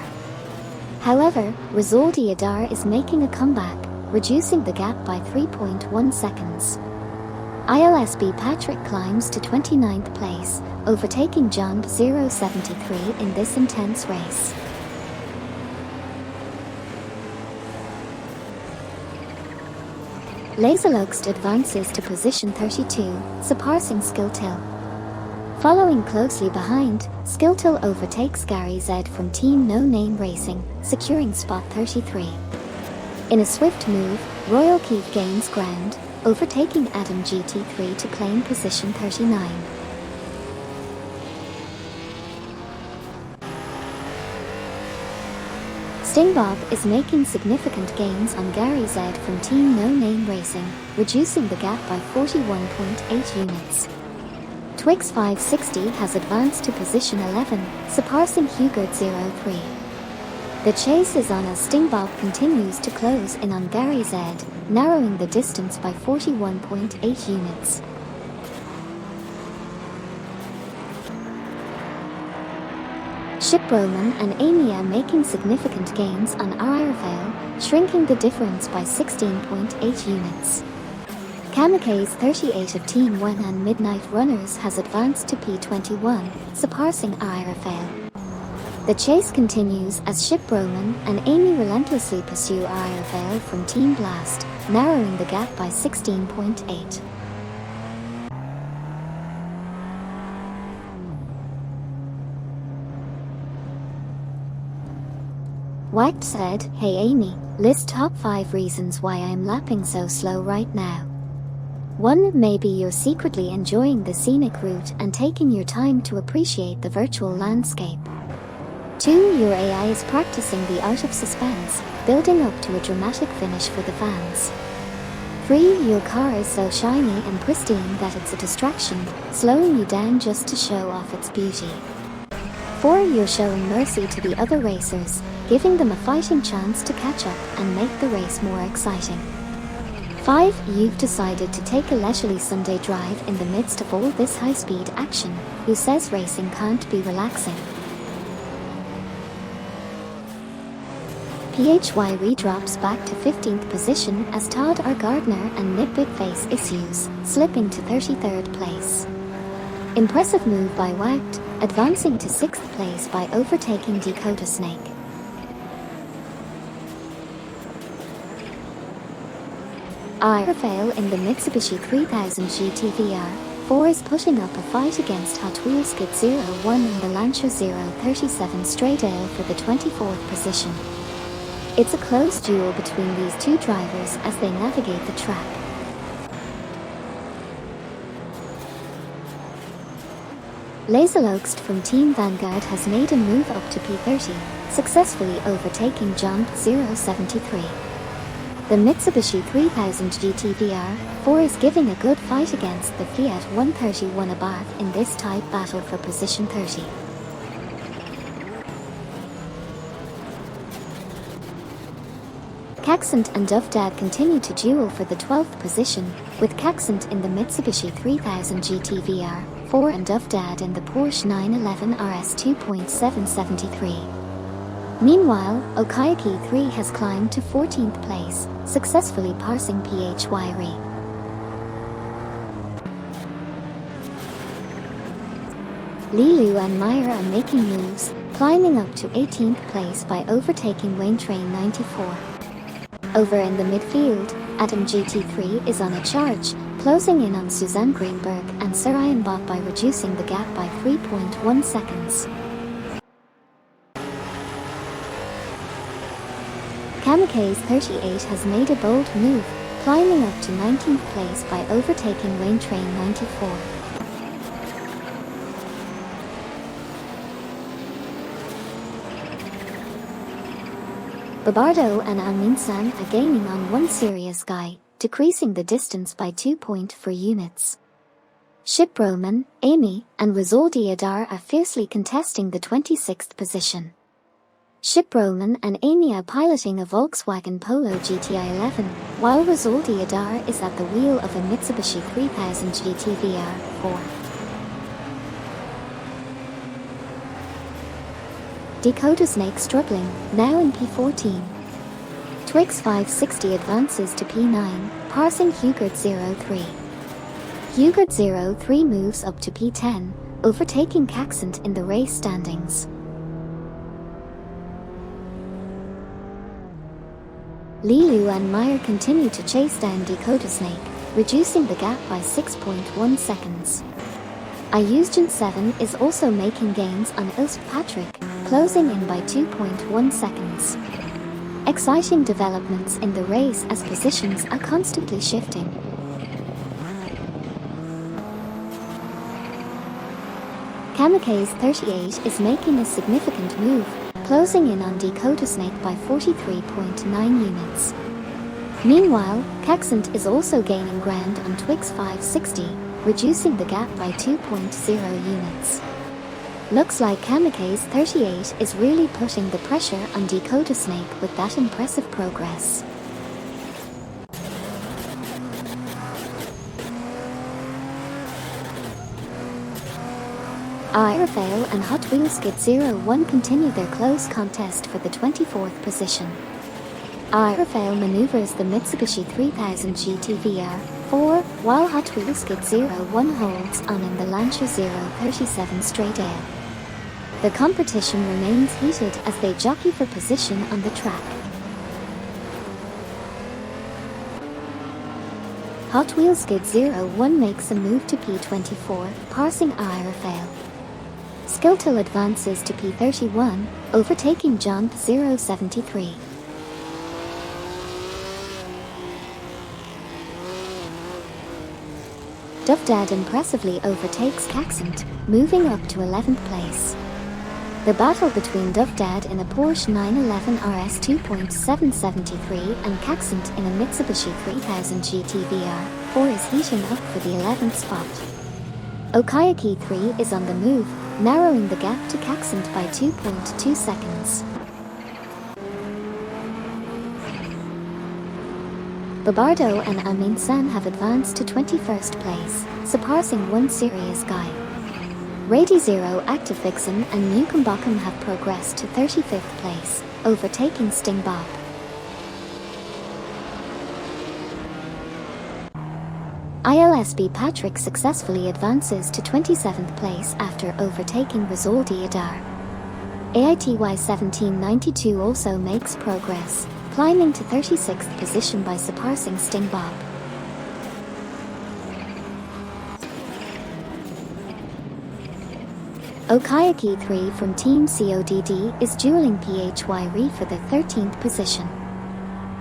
However, Rizaldi Adar is making a comeback, reducing the gap by 3.1 seconds. ILSB Patrick climbs to 29th place, overtaking Jump 073 in this intense race. Laserloxt advances to position 32, surpassing Skilltill. Following closely behind, Skilltill overtakes Gary Z from Team No Name Racing, securing spot 33. In a swift move, Royal Keef gains ground, overtaking Adam GT3 to claim position 39. Stingbob is making significant gains on Gary Z from Team No Name Racing, reducing the gap by 41.8 units. Twix 560 has advanced to position 11, surpassing Hugard03. The chase is on as Stingbob continues to close in on Gary Z, narrowing the distance by 41.8 units. Ship Roman and Amy are making significant gains on RRFL, shrinking the difference by 16.8 units. Kamikaze 38 of Team 1 and Midnight Runners has advanced to P21, surpassing RRFL. The chase continues as Ship Roman and Amy relentlessly pursue RRFL from Team Blast, narrowing the gap by 16.8. White said, "Hey Amy, list top 5 reasons why I'm lapping so slow right now." 1. Maybe you're secretly enjoying the scenic route and taking your time to appreciate the virtual landscape. 2. Your AI is practicing the art of suspense, building up to a dramatic finish for the fans. 3. Your car is so shiny and pristine that it's a distraction, slowing you down just to show off its beauty. 4. You're showing mercy to the other racers, giving them a fighting chance to catch up and make the race more exciting. 5. You've decided to take a leisurely Sunday drive in the midst of all this high-speed action. Who says racing can't be relaxing? PHY redrops back to 15th position as Todd R. Gardner and Nitbit face issues, slipping to 33rd place. Impressive move by Wagged, advancing to 6th place by overtaking Dakota Snake. RFL in the Mitsubishi 3000 GT-VR4 is putting up a fight against Hot Wheels Kit 01 and the Lancia 037 Straight Ale for the 24th position. It's a close duel between these two drivers as they navigate the track. Laserlogst from Team Vanguard has made a move up to P30, successfully overtaking John 073. The Mitsubishi 3000 GT VR4 is giving a good fight against the Fiat 131 Abarth in this tight battle for position 30. Caxant and Dovdad continue to duel for the 12th position, with Caxant in the Mitsubishi 3000 GT VR4 and Dovdad in the Porsche 911 RS 2.773. Meanwhile, Okayaki 3 has climbed to 14th place, successfully passing PHY Re. Lilu and Meyer are making moves, climbing up to 18th place by overtaking Wayne Train 94. Over in the midfield, Atom GT3 is on a charge, closing in on Suzanne Greenberg and Sarayan Bot by reducing the gap by 3.1 seconds. Kamikaze 38 has made a bold move, climbing up to 19th place by overtaking Wayne Train 94. Babardo and Amin-san are gaining on one serious guy, decreasing the distance by 2.4 units. Ship Roman, Amy, and Rizaldi Adar are fiercely contesting the 26th position. Ship Roman and Amy are piloting a Volkswagen Polo GTI 11, while Rizaldi Adar is at the wheel of a Mitsubishi 3000 GT VR4. Dakota Snake struggling, now in P14. Twix 560 advances to P9, passing Hugert 03. Hugert 03 moves up to P10, overtaking Caxant in the race standings. Lilu and Meyer continue to chase down Dakota Snake, reducing the gap by 6.1 seconds. Ayuzjan 7 is also making gains on Ilse Patrick, closing in by 2.1 seconds. Exciting developments in the race as positions are constantly shifting. Kamikaze 38 is making a significant move, closing in on Dakota Snake by 43.9 units. Meanwhile, Caxant is also gaining ground on Twix 560, reducing the gap by 2.0 units. Looks like Kamikaze 38 is really putting the pressure on Dakota Snake with that impressive progress. Aerofail and Hot Wheels Skid 01 continue their close contest for the 24th position. Aerofail maneuvers the Mitsubishi 3000 GT VR4, while Hot Wheels Skid 01 holds on in the Lancia 037 straight air. The competition remains heated as they jockey for position on the track. Hot Wheels Skid 01 makes a move to P24, passing Aerofail. Skiltil advances to P31, overtaking Jump 073. Dufdad impressively overtakes Caxent, moving up to 11th place. The battle between Dufdad in a Porsche 911 RS 2.773 and Caxent in a Mitsubishi 3000 GT VR4 is heating up for the 11th spot. Okayaki 3 is on the move, narrowing the gap to Caxent by 2.2 seconds. Babardo and Amin-san have advanced to 21st place, surpassing one serious guy. Rady Zero, Active Vixen and Newcombotham have progressed to 35th place, overtaking Sting Bob. ILSB Patrick successfully advances to 27th place after overtaking Rizaldi Adar. AITY 1792 also makes progress, climbing to 36th position by surpassing Sting Bob. Okayaki 3 from Team CODD is dueling PHYRE for the 13th position.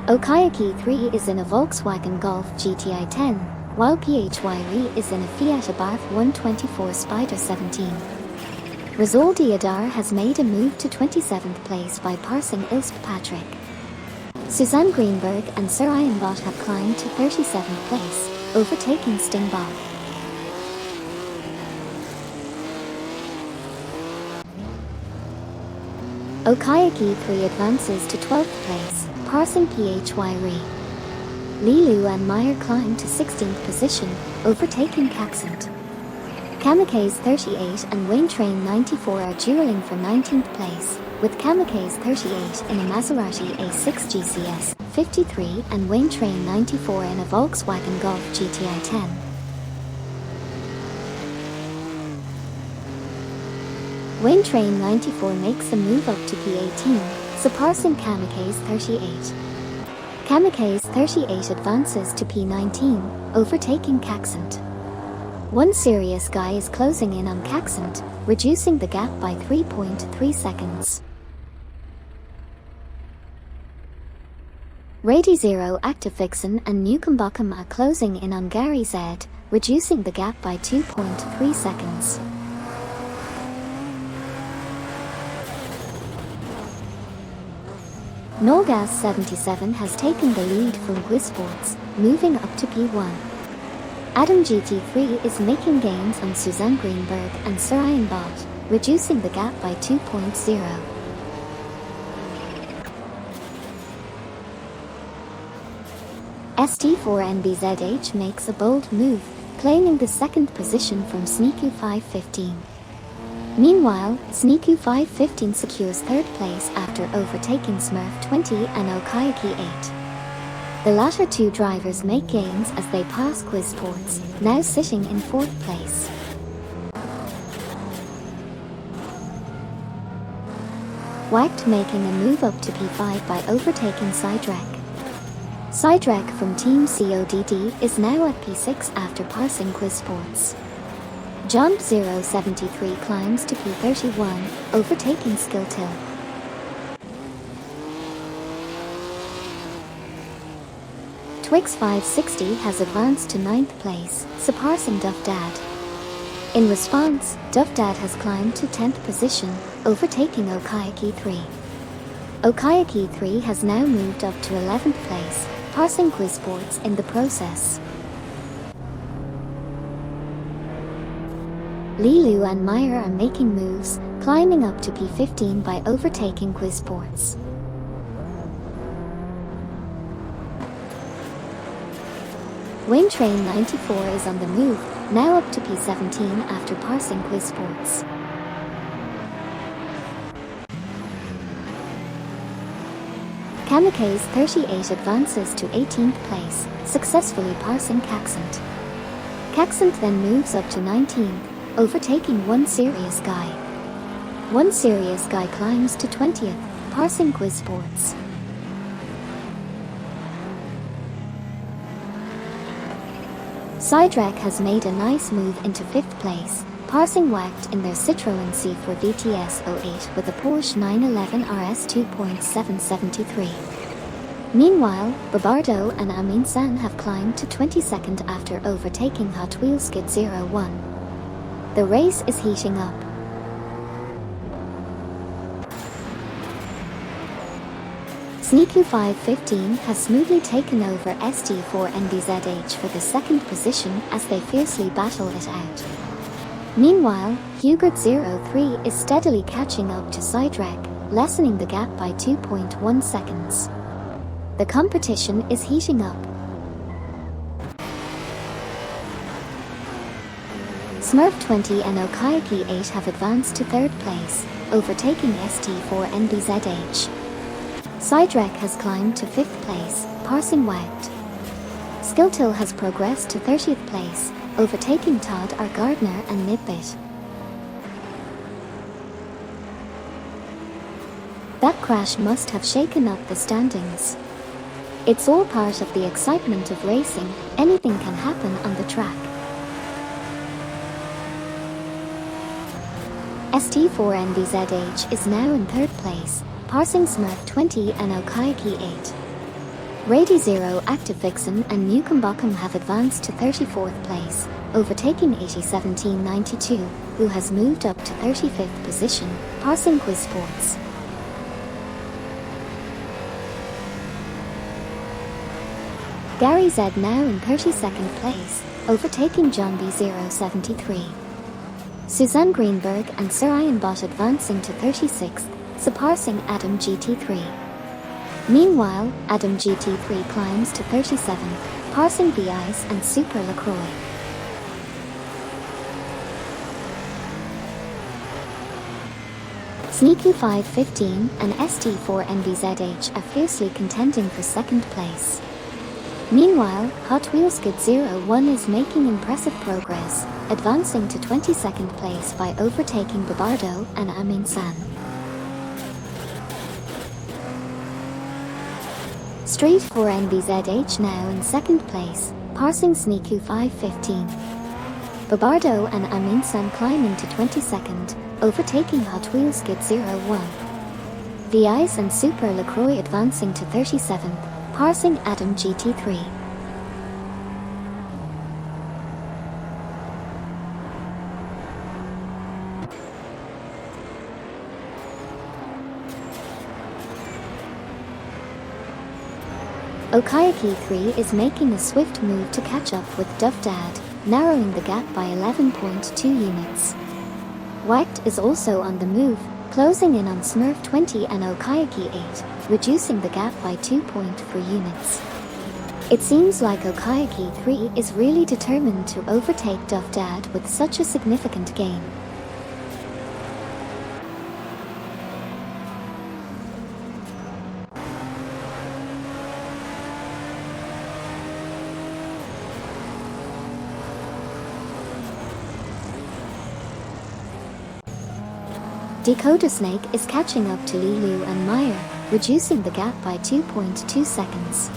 Okayaki 3 is in a Volkswagen Golf GTI 10, while PHYRE is in a Fiat Abarth 124 Spider 17. Rizaldi Adar has made a move to 27th place by passing Ilsp Patrick. Suzanne Greenberg and Sir Ian Bott have climbed to 37th place, overtaking Sting Bob. Okayaki 3 advances to 12th place, passing PHYRE. Lilu and Meyer climb to 16th position, overtaking Caxent. Kamikaze 38 and Wayne Train 94 are dueling for 19th place, with Kamikaze 38 in a Maserati A6 GCS 53 and Wayne Train 94 in a Volkswagen Golf GTI 10. Wayne Train 94 makes a move up to P18, surpassing Kamikaze 38. Kamikaze 38 advances to P19, overtaking Caxent. One serious guy is closing in on Caxent, reducing the gap by 3.3 seconds. Rady Zero, Active Vixen and Newcombotham are closing in on Gary Z, reducing the gap by 2.3 seconds. Nolgas 77 has taken the lead from Quisports, moving up to P1. Adam GT3 is making gains on Suzanne Greenberg and Sir Ian Bott, reducing the gap by 2.0. ST4NBZH makes a bold move, claiming the second position from Sneaku 515. Meanwhile, Sneaku 515 secures third place after overtaking Smurf 20 and Okayaki 8. The latter two drivers make gains as they pass Quisports, now sitting in fourth place. Wacked making a move up to P5 by overtaking Sidrek. Sidrek from Team CODD is now at P6 after passing Quisports. Jump 073 climbs to P31, overtaking Skiltil. Twix 560 has advanced to 9th place, surpassing Dufdad. In response, Dufdad has climbed to 10th position, overtaking Okayaki 3. Okayaki 3 has now moved up to 11th place, passing Quisports in the process. Lilu and Meyer are making moves, climbing up to P15 by overtaking Quisports. Wayne Train 94 is on the move, now up to P17 after passing Quisports. Kamikaze 38 advances to 18th place, successfully passing Caxant. Caxant then moves up to 19th, overtaking One Serious Guy. One Serious Guy climbs to 20th, passing Quiz Sports. Sidrack has made a nice move into 5th place, passing Whacked in their Citroën C4 VTS 08 with a Porsche 911 RS 2.773. Meanwhile, Babardo and Amin San have climbed to 22nd after overtaking Hot Wheels Skid 01. The race is heating up. Sneaku 515 has smoothly taken over ST4NBZH for the second position as they fiercely battle it out. Meanwhile, Hugert 03 is steadily catching up to Sidrack, lessening the gap by 2.1 seconds. The competition is heating up. Smurf 20 and Okayaki 8 have advanced to 3rd place, overtaking ST4NBZH. Sidrack has climbed to 5th place, passing Whacked. Skiltil has progressed to 30th place, overtaking Todd R. Gardner and Nidbit. That crash must have shaken up the standings. It's all part of the excitement of racing, anything can happen on the track. ST4NBZH is now in 3rd place, passing Smurf 20 and Okayaki 8. Rady Zero, Active Vixen and Newcombotham have advanced to 34th place, overtaking 801792, who has moved up to 35th position, passing Quiz Sports. Gary Z now in 32nd place, overtaking John B073. Suzanne Greenberg and Sir Ian Bott advancing to 36th, surpassing Adam GT3. Meanwhile, Adam GT3 climbs to 37th, passing B-Ice and Super LaCroix. Sneaky 515 and ST4NBZH are fiercely contending for 2nd place. Meanwhile, Hot Wheels Skid 01 is making impressive progress, advancing to 22nd place by overtaking Babardo and Amin San. Street 4NBZH now in 2nd place, passing Sneaku 515. Babardo and Amin San climbing to 22nd, overtaking Hot Wheels Skid 01. The Ice and Super LaCroix advancing to 37th, passing Adam GT3. Okayaki 3 is making a swift move to catch up with Duff Dad, narrowing the gap by 11.2 units. Whacked is also on the move, closing in on Smurf 20 and Okayaki 8, reducing the gap by 2.4 units. It seems like Okayaki 3 is really determined to overtake Duff Dad with such a significant gain. Dakota Snake is catching up to Lilu and Meyer, reducing the gap by 2.2 seconds.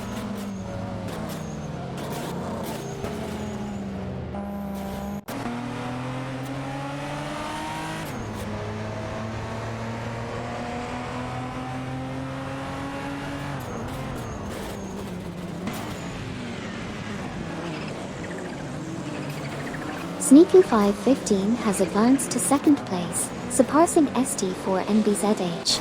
Sneaku 515 has advanced to 2nd place, surpassing ST4NBZH.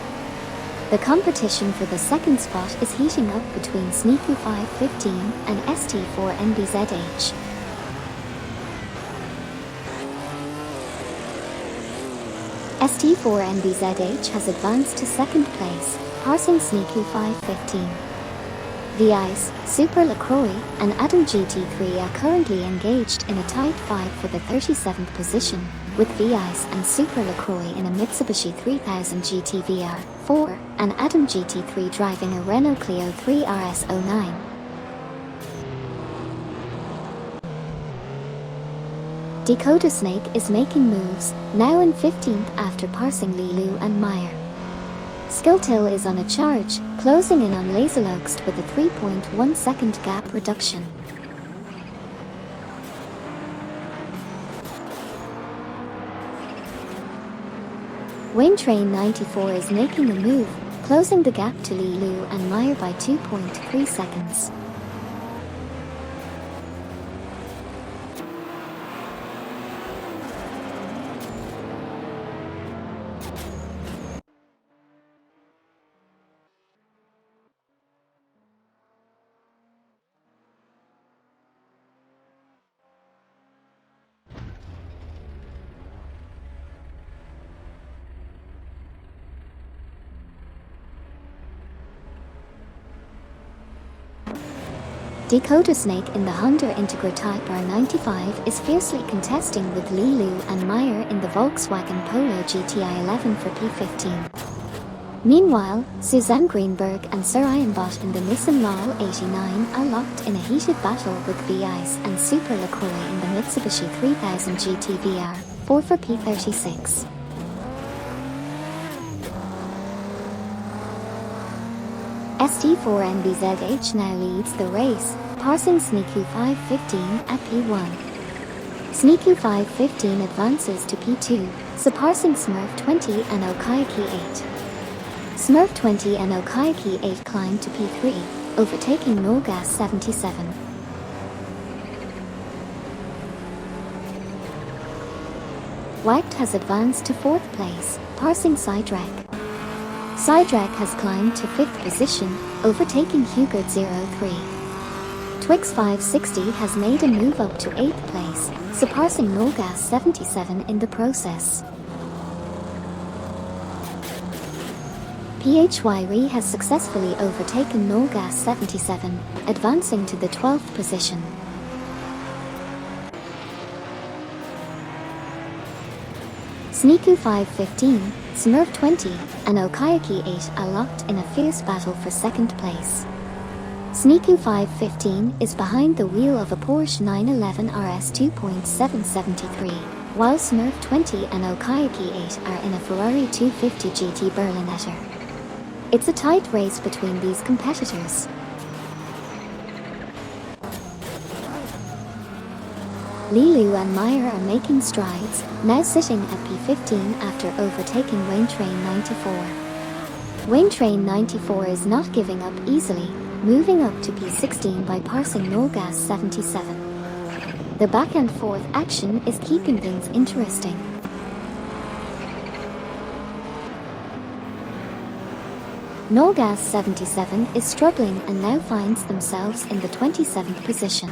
The competition for the 2nd spot is heating up between Sneaku 515 and ST4NBZH. ST4NBZH has advanced to 2nd place, passing Sneaku 515. The Ice, Super LaCroix, and Adam GT3 are currently engaged in a tight fight for the 37th position, with V-Ice and Super LaCroix in a Mitsubishi 3000 GT VR4, and Adam GT3 driving a Renault Clio 3 RS09. Dakota Snake is making moves, now in 15th after passing Lilu and Meyer. Skilltill is on a charge, closing in on Laserloxt with a 3.1 second gap reduction. Wayne Train 94 is making a move, closing the gap to Lilu and Meyer by 2.3 seconds. Dakota Snake in the Honda Integra Type R95 is fiercely contesting with Lilu and Meyer in the Volkswagen Polo GTI 11 for P15. Meanwhile, Suzanne Greenberg and Sir Ian Bott in the Nissan Laurel 89 are locked in a heated battle with V-Ice and Super LaCroix in the Mitsubishi 3000 GT VR4 for P36. ST4NBZH now leads the race, passing Sneaku 515 at P1. Sneaku 515 advances to P2, surpassing Smurf 20 and Okayaki 8. Smurf 20 and Okayaki 8 climb to P3, overtaking Nogas 77. Wiped has advanced to 4th place, passing Sidrek. Sidrek has climbed to 5th position, overtaking Hugo 03. Twix 560 has made a move up to 8th place, surpassing Nogas 77 in the process. PHYRE has successfully overtaken Nogas 77, advancing to the 12th position. Sneaku 515, Smurf 20, and Okayaki 8 are locked in a fierce battle for 2nd place. Sneaku 515 is behind the wheel of a Porsche 911 RS 2.773, while Smurf 20 and Okayaki 8 are in a Ferrari 250 GT Berlinetter. It's a tight race between these competitors. Lilu and Meyer are making strides, now sitting at P15 after overtaking Wayne Train 94. Wayne Train 94 is not giving up easily, moving up to P16 by passing Nogas 77. The back and forth action is keeping things interesting. Nogas 77 is struggling and now finds themselves in the 27th position.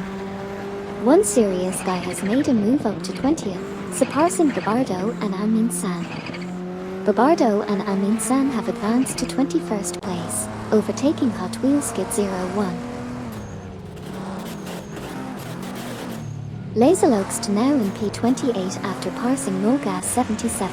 One serious guy has made a move up to 20th, surpassing Babardo and Amin San. Babardo and Amin San have advanced to 21st place, overtaking Hot Wheels Skid 01. Laserloxt now in P28 after passing Nogas 77.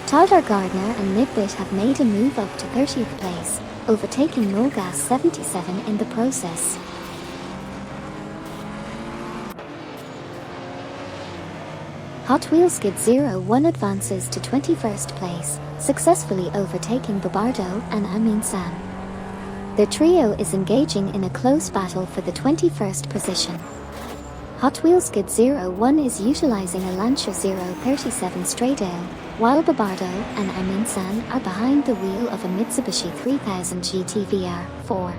Tyler Gardner and Midbit have made a move up to 30th place, overtaking Nogas 77 in the process. Hot Wheels Skid 01 advances to 21st place, successfully overtaking Babardo and Amin San. The trio is engaging in a close battle for the 21st position. Hot Wheels Skid 01 is utilizing a Lancia 037 Straydale, while Babardo and Amin San are behind the wheel of a Mitsubishi 3000 GT VR4.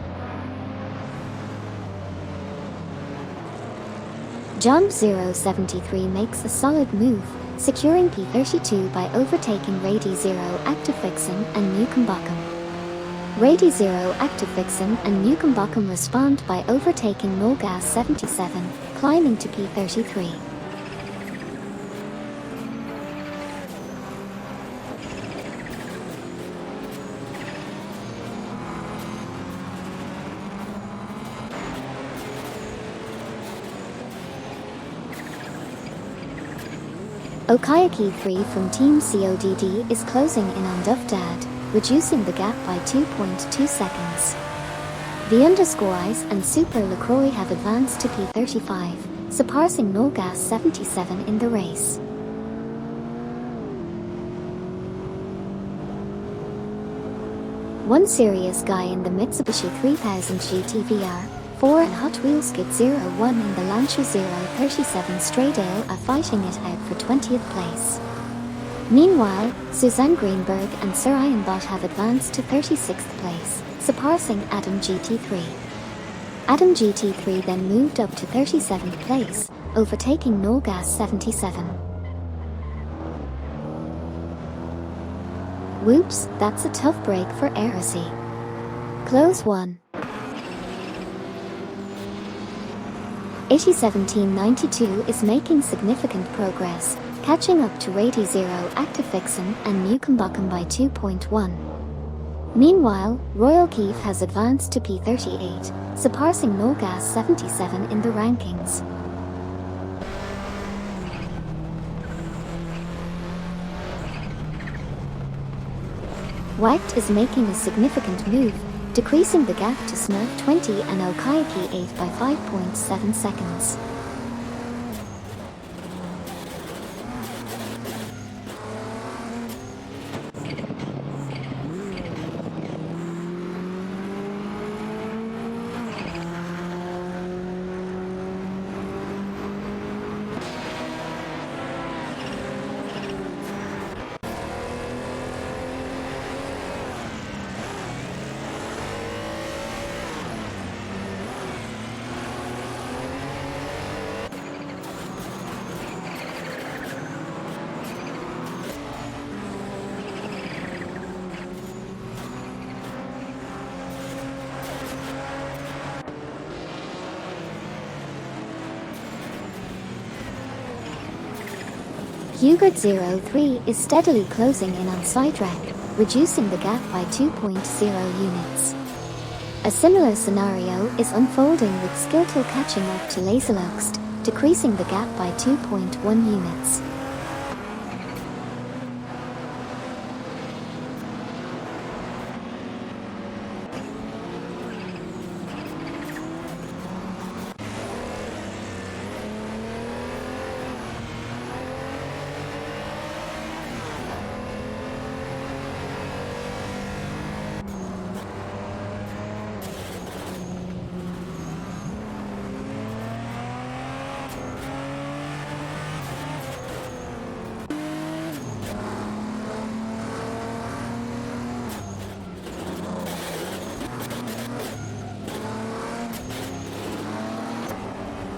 Jump 073 makes a solid move, securing P32 by overtaking Rady Zero Active Vixen and Newcombotham. Rady Zero Active Vixen and Newcombotham respond by overtaking Nogas 77, climbing to P33. Okayaki 3 from Team CODD is closing in on Dufdad, reducing the gap by 2.2 seconds. The Underscores and Super LaCroix have advanced to P35, surpassing Nolgas 77 in the race. One serious guy in the Mitsubishi 3000 GT VR4 and Hot Wheels Kit 01 in the Lancia 037 Straydale are fighting it out for 20th place. Meanwhile, Suzanne Greenberg and Sir Ian Bott have advanced to 36th place, surpassing Adam GT3. Adam GT3 then moved up to 37th place, overtaking Nolgas 77. Whoops, that's a tough break for Erosy. Close 1. 1792 is making significant progress, catching up to Rady Zero Actifixon and Newcombuckham by 2.1. Meanwhile, Royal Keith has advanced to P38, surpassing Nolgas 77 in the rankings. Wacht is making a significant move, decreasing the gap to Smurf 20 and Okayaki 8 by 5.7 seconds. Hugert 03 is steadily closing in on Sidetrack, reducing the gap by 2.0 units. A similar scenario is unfolding with Skiltle catching up to Laserluxt, decreasing the gap by 2.1 units.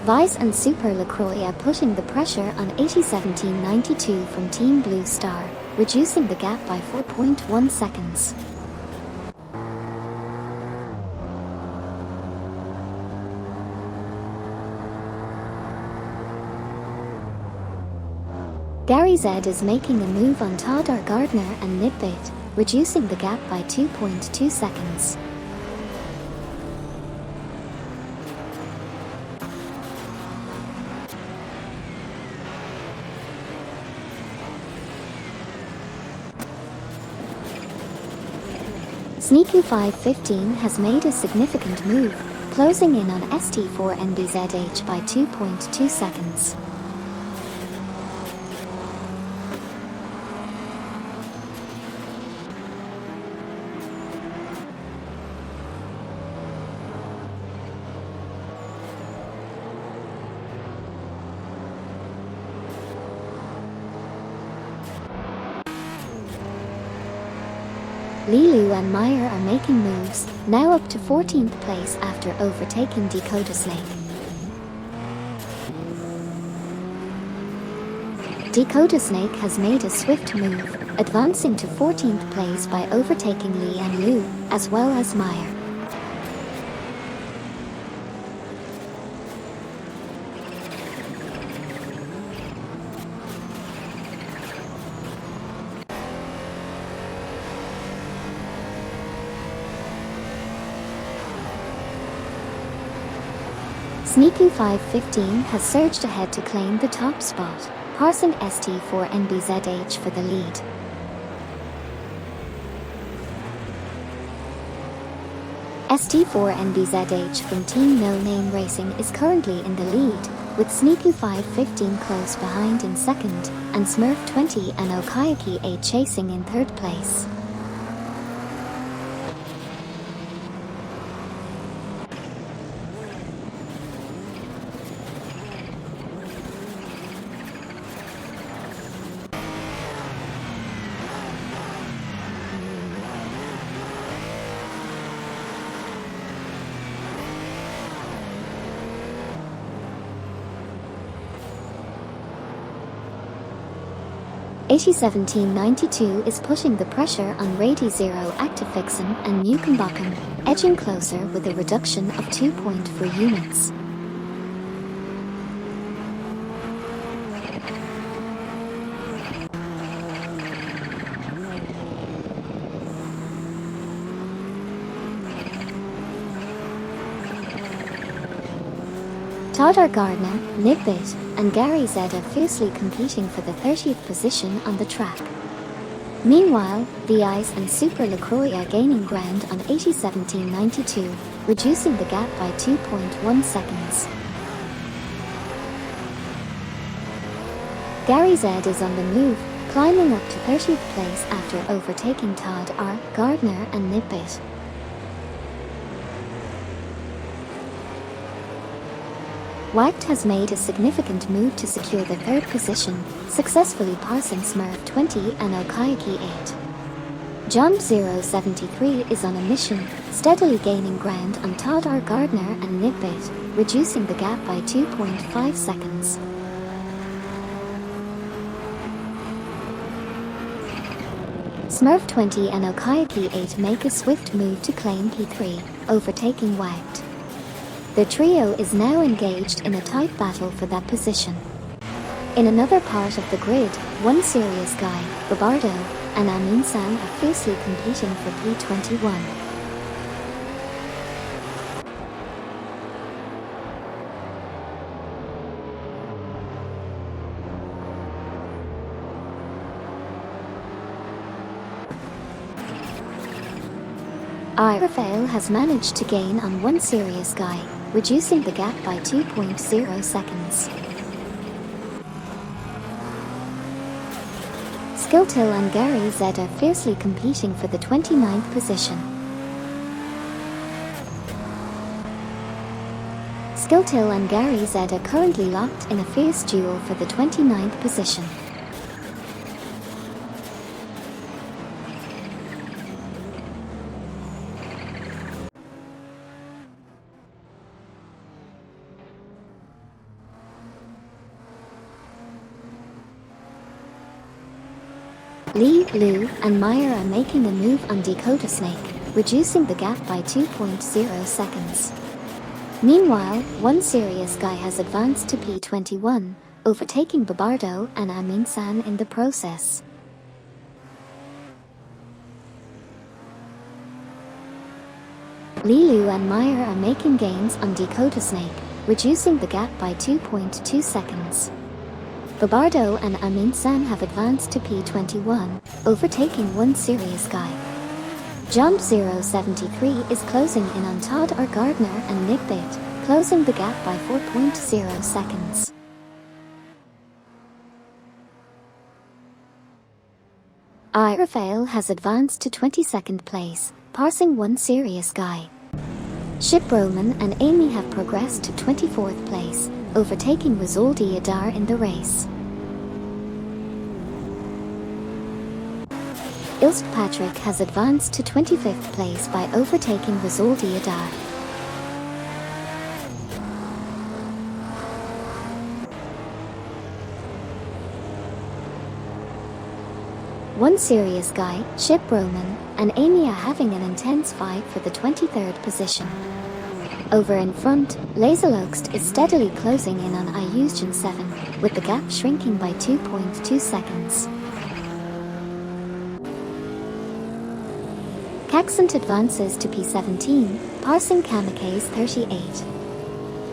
Vice and Super LaCroix are putting the pressure on 1792 from Team Blue Star, reducing the gap by 4.1 seconds. Gary Z is making a move on Tadar Gardner and Nidbit, reducing the gap by 2.2 seconds. Sneaky 515 has made a significant move, closing in on ST4NBZH by 2.2 seconds. Lilu and Meyer are making moves, now up to 14th place after overtaking Dakota Snake. Dakota Snake has made a swift move, advancing to 14th place by overtaking Lee and Liu, as well as Meyer. Sneaky 515 has surged ahead to claim the top spot, passing ST4NBZH for the lead. ST4NBZH from Team No Name Racing is currently in the lead, with Sneaky 515 close behind in second, and Smurf 20 and Okayaki 8 chasing in third place. AT1792 is pushing the pressure on Rady Zero Actifixen and Newcombotham, edging closer with a reduction of 2.4 units. Todd Gardner, Nigbit, and Gary Z are fiercely competing for the 30th position on the track. Meanwhile, the Ice and Super LaCroix are gaining ground on AT1792, reducing the gap by 2.1 seconds. Gary Z is on the move, climbing up to 30th place after overtaking Todd R. Gardner and Nigbit. White has made a significant move to secure the third position, successfully passing Smurf 20 and Okayaki 8. John 073 is on a mission, steadily gaining ground on Todd R. Gardner and Nigbit, reducing the gap by 2.5 seconds. Smurf 20 and Okayaki 8 make a swift move to claim P3, overtaking White. The trio is now engaged in a tight battle for that position. In another part of the grid, One Serious Guy, Babardo, and Amin San are fiercely competing for P21. Rafael has managed to gain on One Serious Guy, reducing the gap by 2.0 seconds. Skilltil and Gary Z are fiercely competing for the 29th position. Skilltil and Gary Z are currently locked in a fierce duel for the 29th position. Lee, Liu, and Meyer are making a move on Dakota Snake, reducing the gap by 2.0 seconds. Meanwhile, One Serious Guy has advanced to P21, overtaking Babardo and Amin San in the process. Lee, Liu, and Meyer are making gains on Dakota Snake, reducing the gap by 2.2 seconds. Babardo and Amin San have advanced to P21, overtaking One Serious Guy. John 073 is closing in on Todd R. Gardner and Nigbit, closing the gap by 4.0 seconds. Rafael has advanced to 22nd place, passing One Serious Guy. Ship Roman and Amy have progressed to 24th place, overtaking Rizaldi Adar in the race. Ilst Patrick has advanced to 25th place by overtaking Rizaldi Adar. One Serious Guy, Ship Roman, and Amy are having an intense fight for the 23rd position. Over in front, Laserloxt is steadily closing in on Iusgen 7, with the gap shrinking by 2.2 seconds. Caxant advances to P17, passing Kamikaze 38.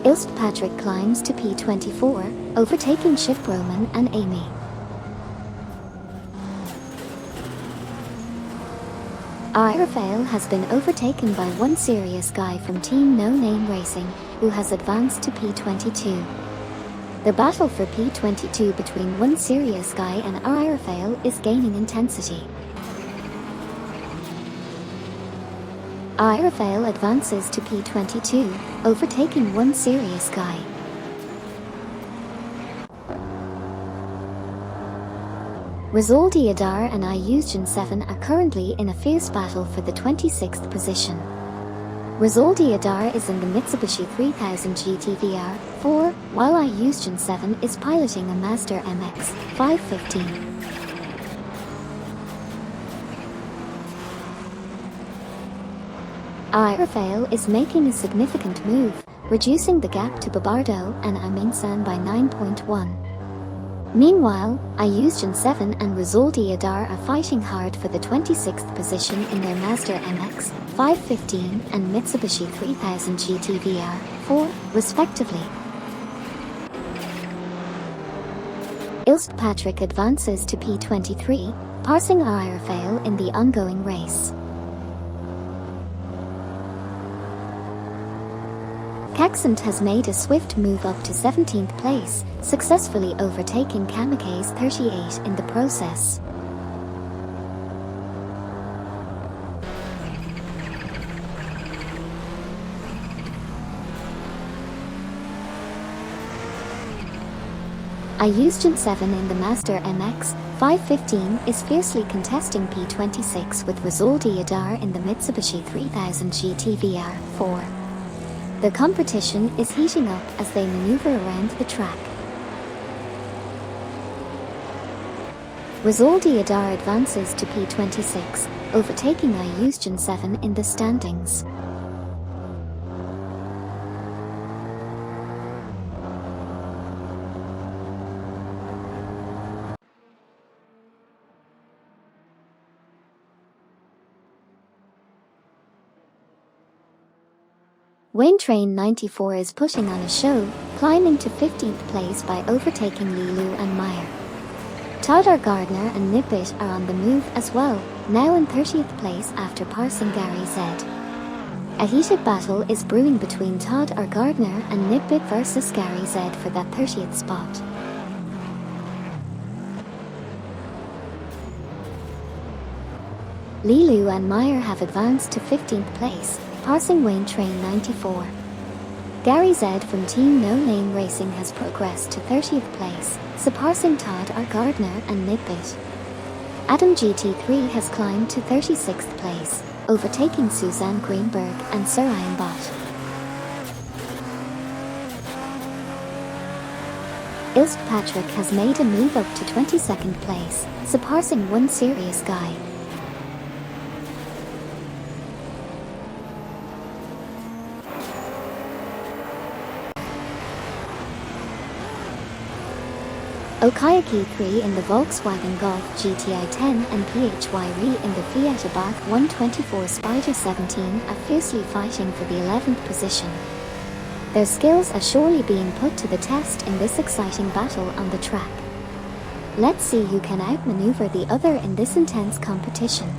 Ilst Patrick climbs to P24, overtaking Ship Roman and Amy. Rafael has been overtaken by one serious guy from Team No Name Racing, who has advanced to P22. The battle for P22 between one serious guy and Rafael is gaining intensity. Rafael advances to P22, overtaking one serious guy. Rizaldi Adar and Iusgen7 are currently in a fierce battle for the 26th position. Rizaldi Adar is in the Mitsubishi 3000 GT VR4, while Iusgen7 is piloting a Mazda MX 515. Rafael is making a significant move, reducing the gap to Babardo and Aminsan by 9.1. Meanwhile, Iusgen7 and Rizaldi Adar are fighting hard for the 26th position in their Mazda MX 515 and Mitsubishi 3000 GT VR4, respectively. Ilst Patrick advances to P23, passing Rafael in the ongoing race. Caxant has made a swift move up to 17th place, successfully overtaking Kamikaze 38 in the process. Iusgen7 in the Mazda MX 515 is fiercely contesting P26 with Rizaldi Adar in the Mitsubishi 3000 GT VR4. The competition is heating up as they maneuver around the track. Rizaldi Adar advances to P26, overtaking Iusgen7 in the standings. Wayne Train 94 is pushing on a show, climbing to 15th place by overtaking Lilu and Meyer. Todd Gardner and Nibbit are on the move as well, now in 30th place after passing Gary Z. A heated battle is brewing between Todd Gardner and Nibbit versus Gary Z for that 30th spot. Lilu and Meyer have advanced to 15th place, passing Wayne Train 94. Gary Z from Team No Name Racing has progressed to 30th place, surpassing Todd Gardner and Nibbit. Adam GT3 has climbed to 36th place, overtaking Suzanne Greenberg and Sir Ian Bott. Ilst Patrick has made a move up to 22nd place, surpassing one serious guy. Okayaki 3 in the Volkswagen Golf GTI 10 and PHY Re in the Fiat Abarth 124 Spider 17 are fiercely fighting for the 11th position. Their skills are surely being put to the test in this exciting battle on the track. Let's see who can outmaneuver the other in this intense competition.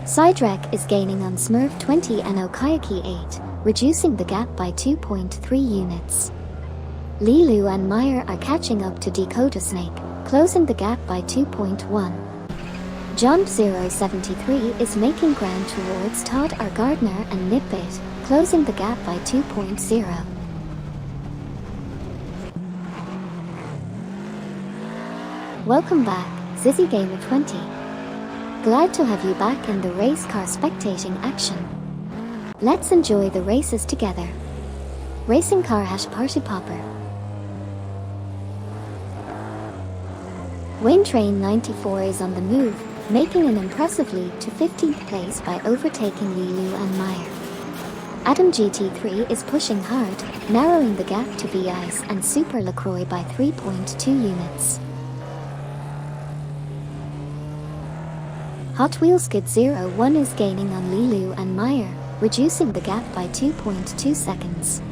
Sidrek is gaining on Smurf 20 and Okayaki 8, reducing the gap by 2.3 units. Lilu and Meyer are catching up to Dakota Snake, closing the gap by 2.1. Jump 073 is making ground towards Todd Gardner and Nibbit, closing the gap by 2.0. Welcome back, Zizzy Gamer 20. Glad to have you back in the race car spectating action. Let's enjoy the races together. Racing Car #Party Popper. Wayne Train 94 is on the move, making an impressive lead to 15th place by overtaking Lilu and Meyer. Adam GT3 is pushing hard, narrowing the gap to V-Ice and Super LaCroix by 3.2 units. Hot Wheels Skid 01 is gaining on Lilu Meyer, reducing the gap by 2.2 seconds.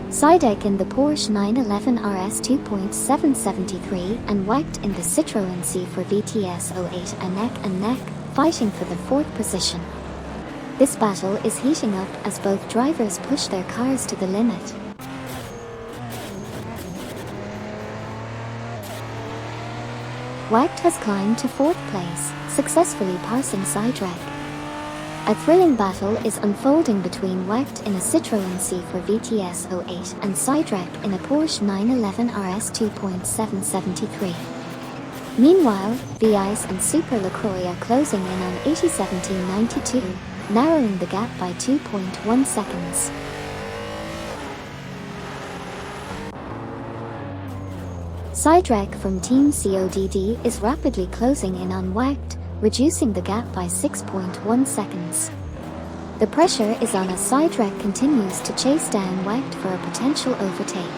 Sidek in the Porsche 911 RS 2.773 and Wacht in the Citroën C4 VTS 08 are neck and neck, fighting for the fourth position. This battle is heating up as both drivers push their cars to the limit. Wacht has climbed to fourth place, successfully passing Sidek. A thrilling battle is unfolding between Wacht in a Citroën C4 VTS 08 and Sidek in a Porsche 911 RS 2.773. Meanwhile, V-Ice and Super LaCroix are closing in on 80-17-92, narrowing the gap by 2.1 seconds. Sidek from Team CODD is rapidly closing in on Wacht, reducing the gap by 6.1 seconds. The pressure is on as Sidek continues to chase down Wacht for a potential overtake.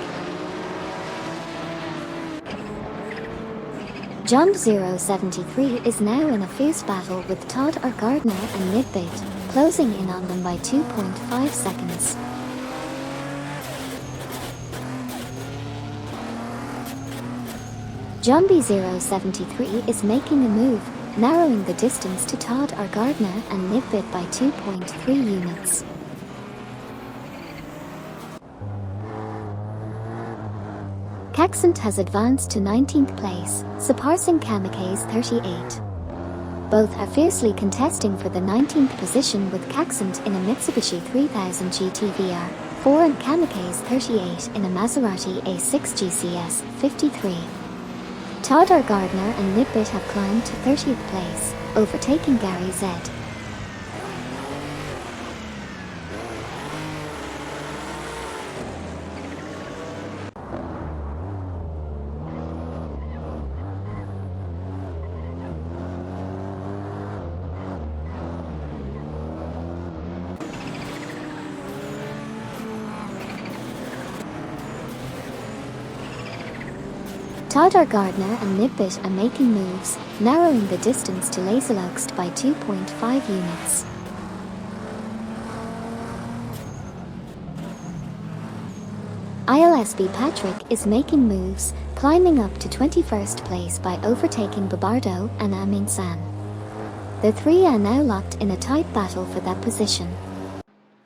John 073 is now in a fierce battle with Todd R. Gardner and Nidbit, closing in on them by 2.5 seconds. John B. 073 is making a move, narrowing the distance to Todd R. Gardner and Nidbit by 2.3 units. Caxant has advanced to 19th place, surpassing Kamikaze 38. Both are fiercely contesting for the 19th position, with Caxant in a Mitsubishi 3000 GT VR4 and Kamikaze 38 in a Maserati A6 GCS 53. Todd R. Gardner and Nidbit have climbed to 30th place, overtaking Gary Z. Todd R. Gardner and Nidbit are making moves, narrowing the distance to Laserlux by 2.5 units. ILSB Patrick is making moves, climbing up to 21st place by overtaking Babardo and Amin San. The three are now locked in a tight battle for that position.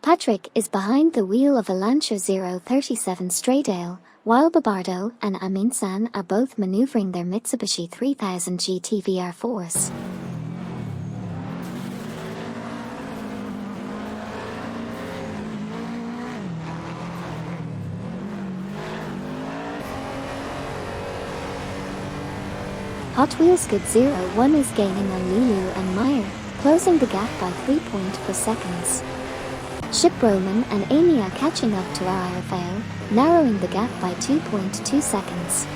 Patrick is behind the wheel of a Lancia 037 Straydale, while Babardo and Amin San are both maneuvering their Mitsubishi 3000 GT VR4s. Hot Wheels Good 01 is gaining on Lilu and Meyer, closing the gap by 3.4 seconds. Chip Roman and Amy are catching up to RIFL, narrowing the gap by 2.2 seconds.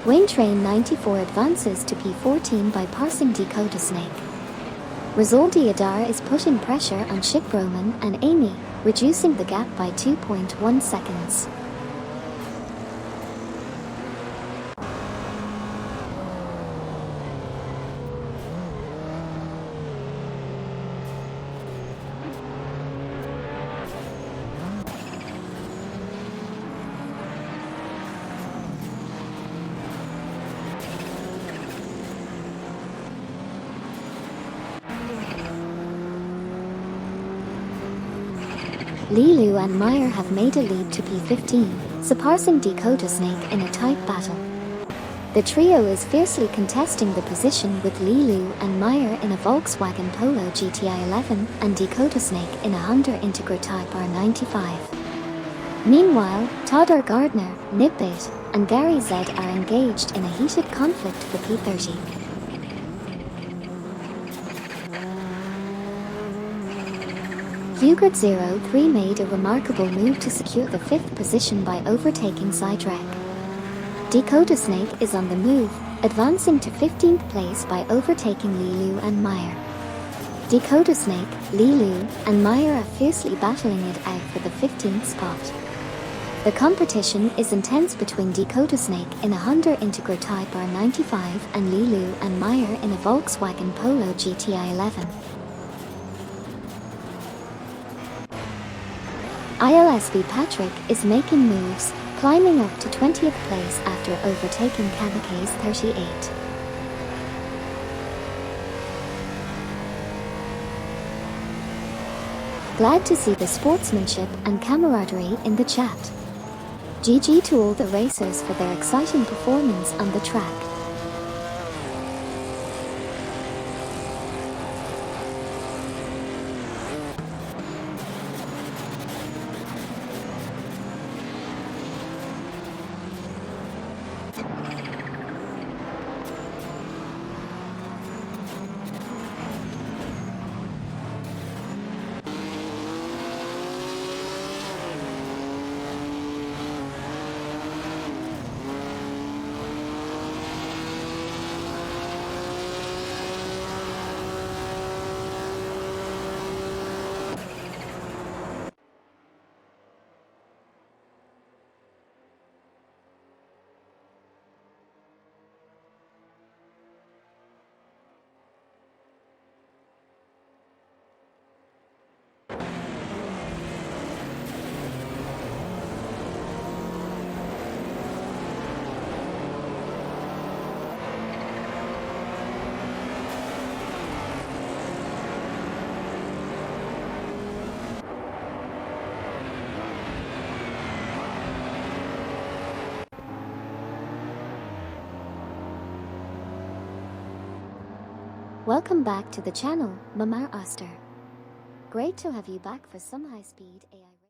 Wayne Train 94 advances to P14 by passing Dakota Snake. Rizaldi Adar is putting pressure on Chip Roman and Amy, reducing the gap by 2.1 seconds. Lilu and Meyer have made a lead to P15, surpassing Dakota Snake in a tight battle. The trio is fiercely contesting the position, with Lilu and Meyer in a Volkswagen Polo GTI 11 and Dakota Snake in a Honda Integra Type R95. Meanwhile, Todd R. Gardner, Nidbit, and Gary Z are engaged in a heated conflict for P30. Hugert 03 made a remarkable move to secure the 5th position by overtaking Sidek. Dakota Snake is on the move, advancing to 15th place by overtaking Lilu and Meyer. Dakota Snake, Lilu, and Meyer are fiercely battling it out for the 15th spot. The competition is intense between Dakota Snake in a Honda Integra Type R95 and Lilu and Meyer in a Volkswagen Polo GTI 11. ILSB Patrick is making moves, climbing up to 20th place after overtaking Kamikaze 38. Glad to see the sportsmanship and camaraderie in the chat. GG to all the racers for their exciting performance on the track. Welcome back to the channel, Mamar Oster. Great to have you back for some high-speed AI.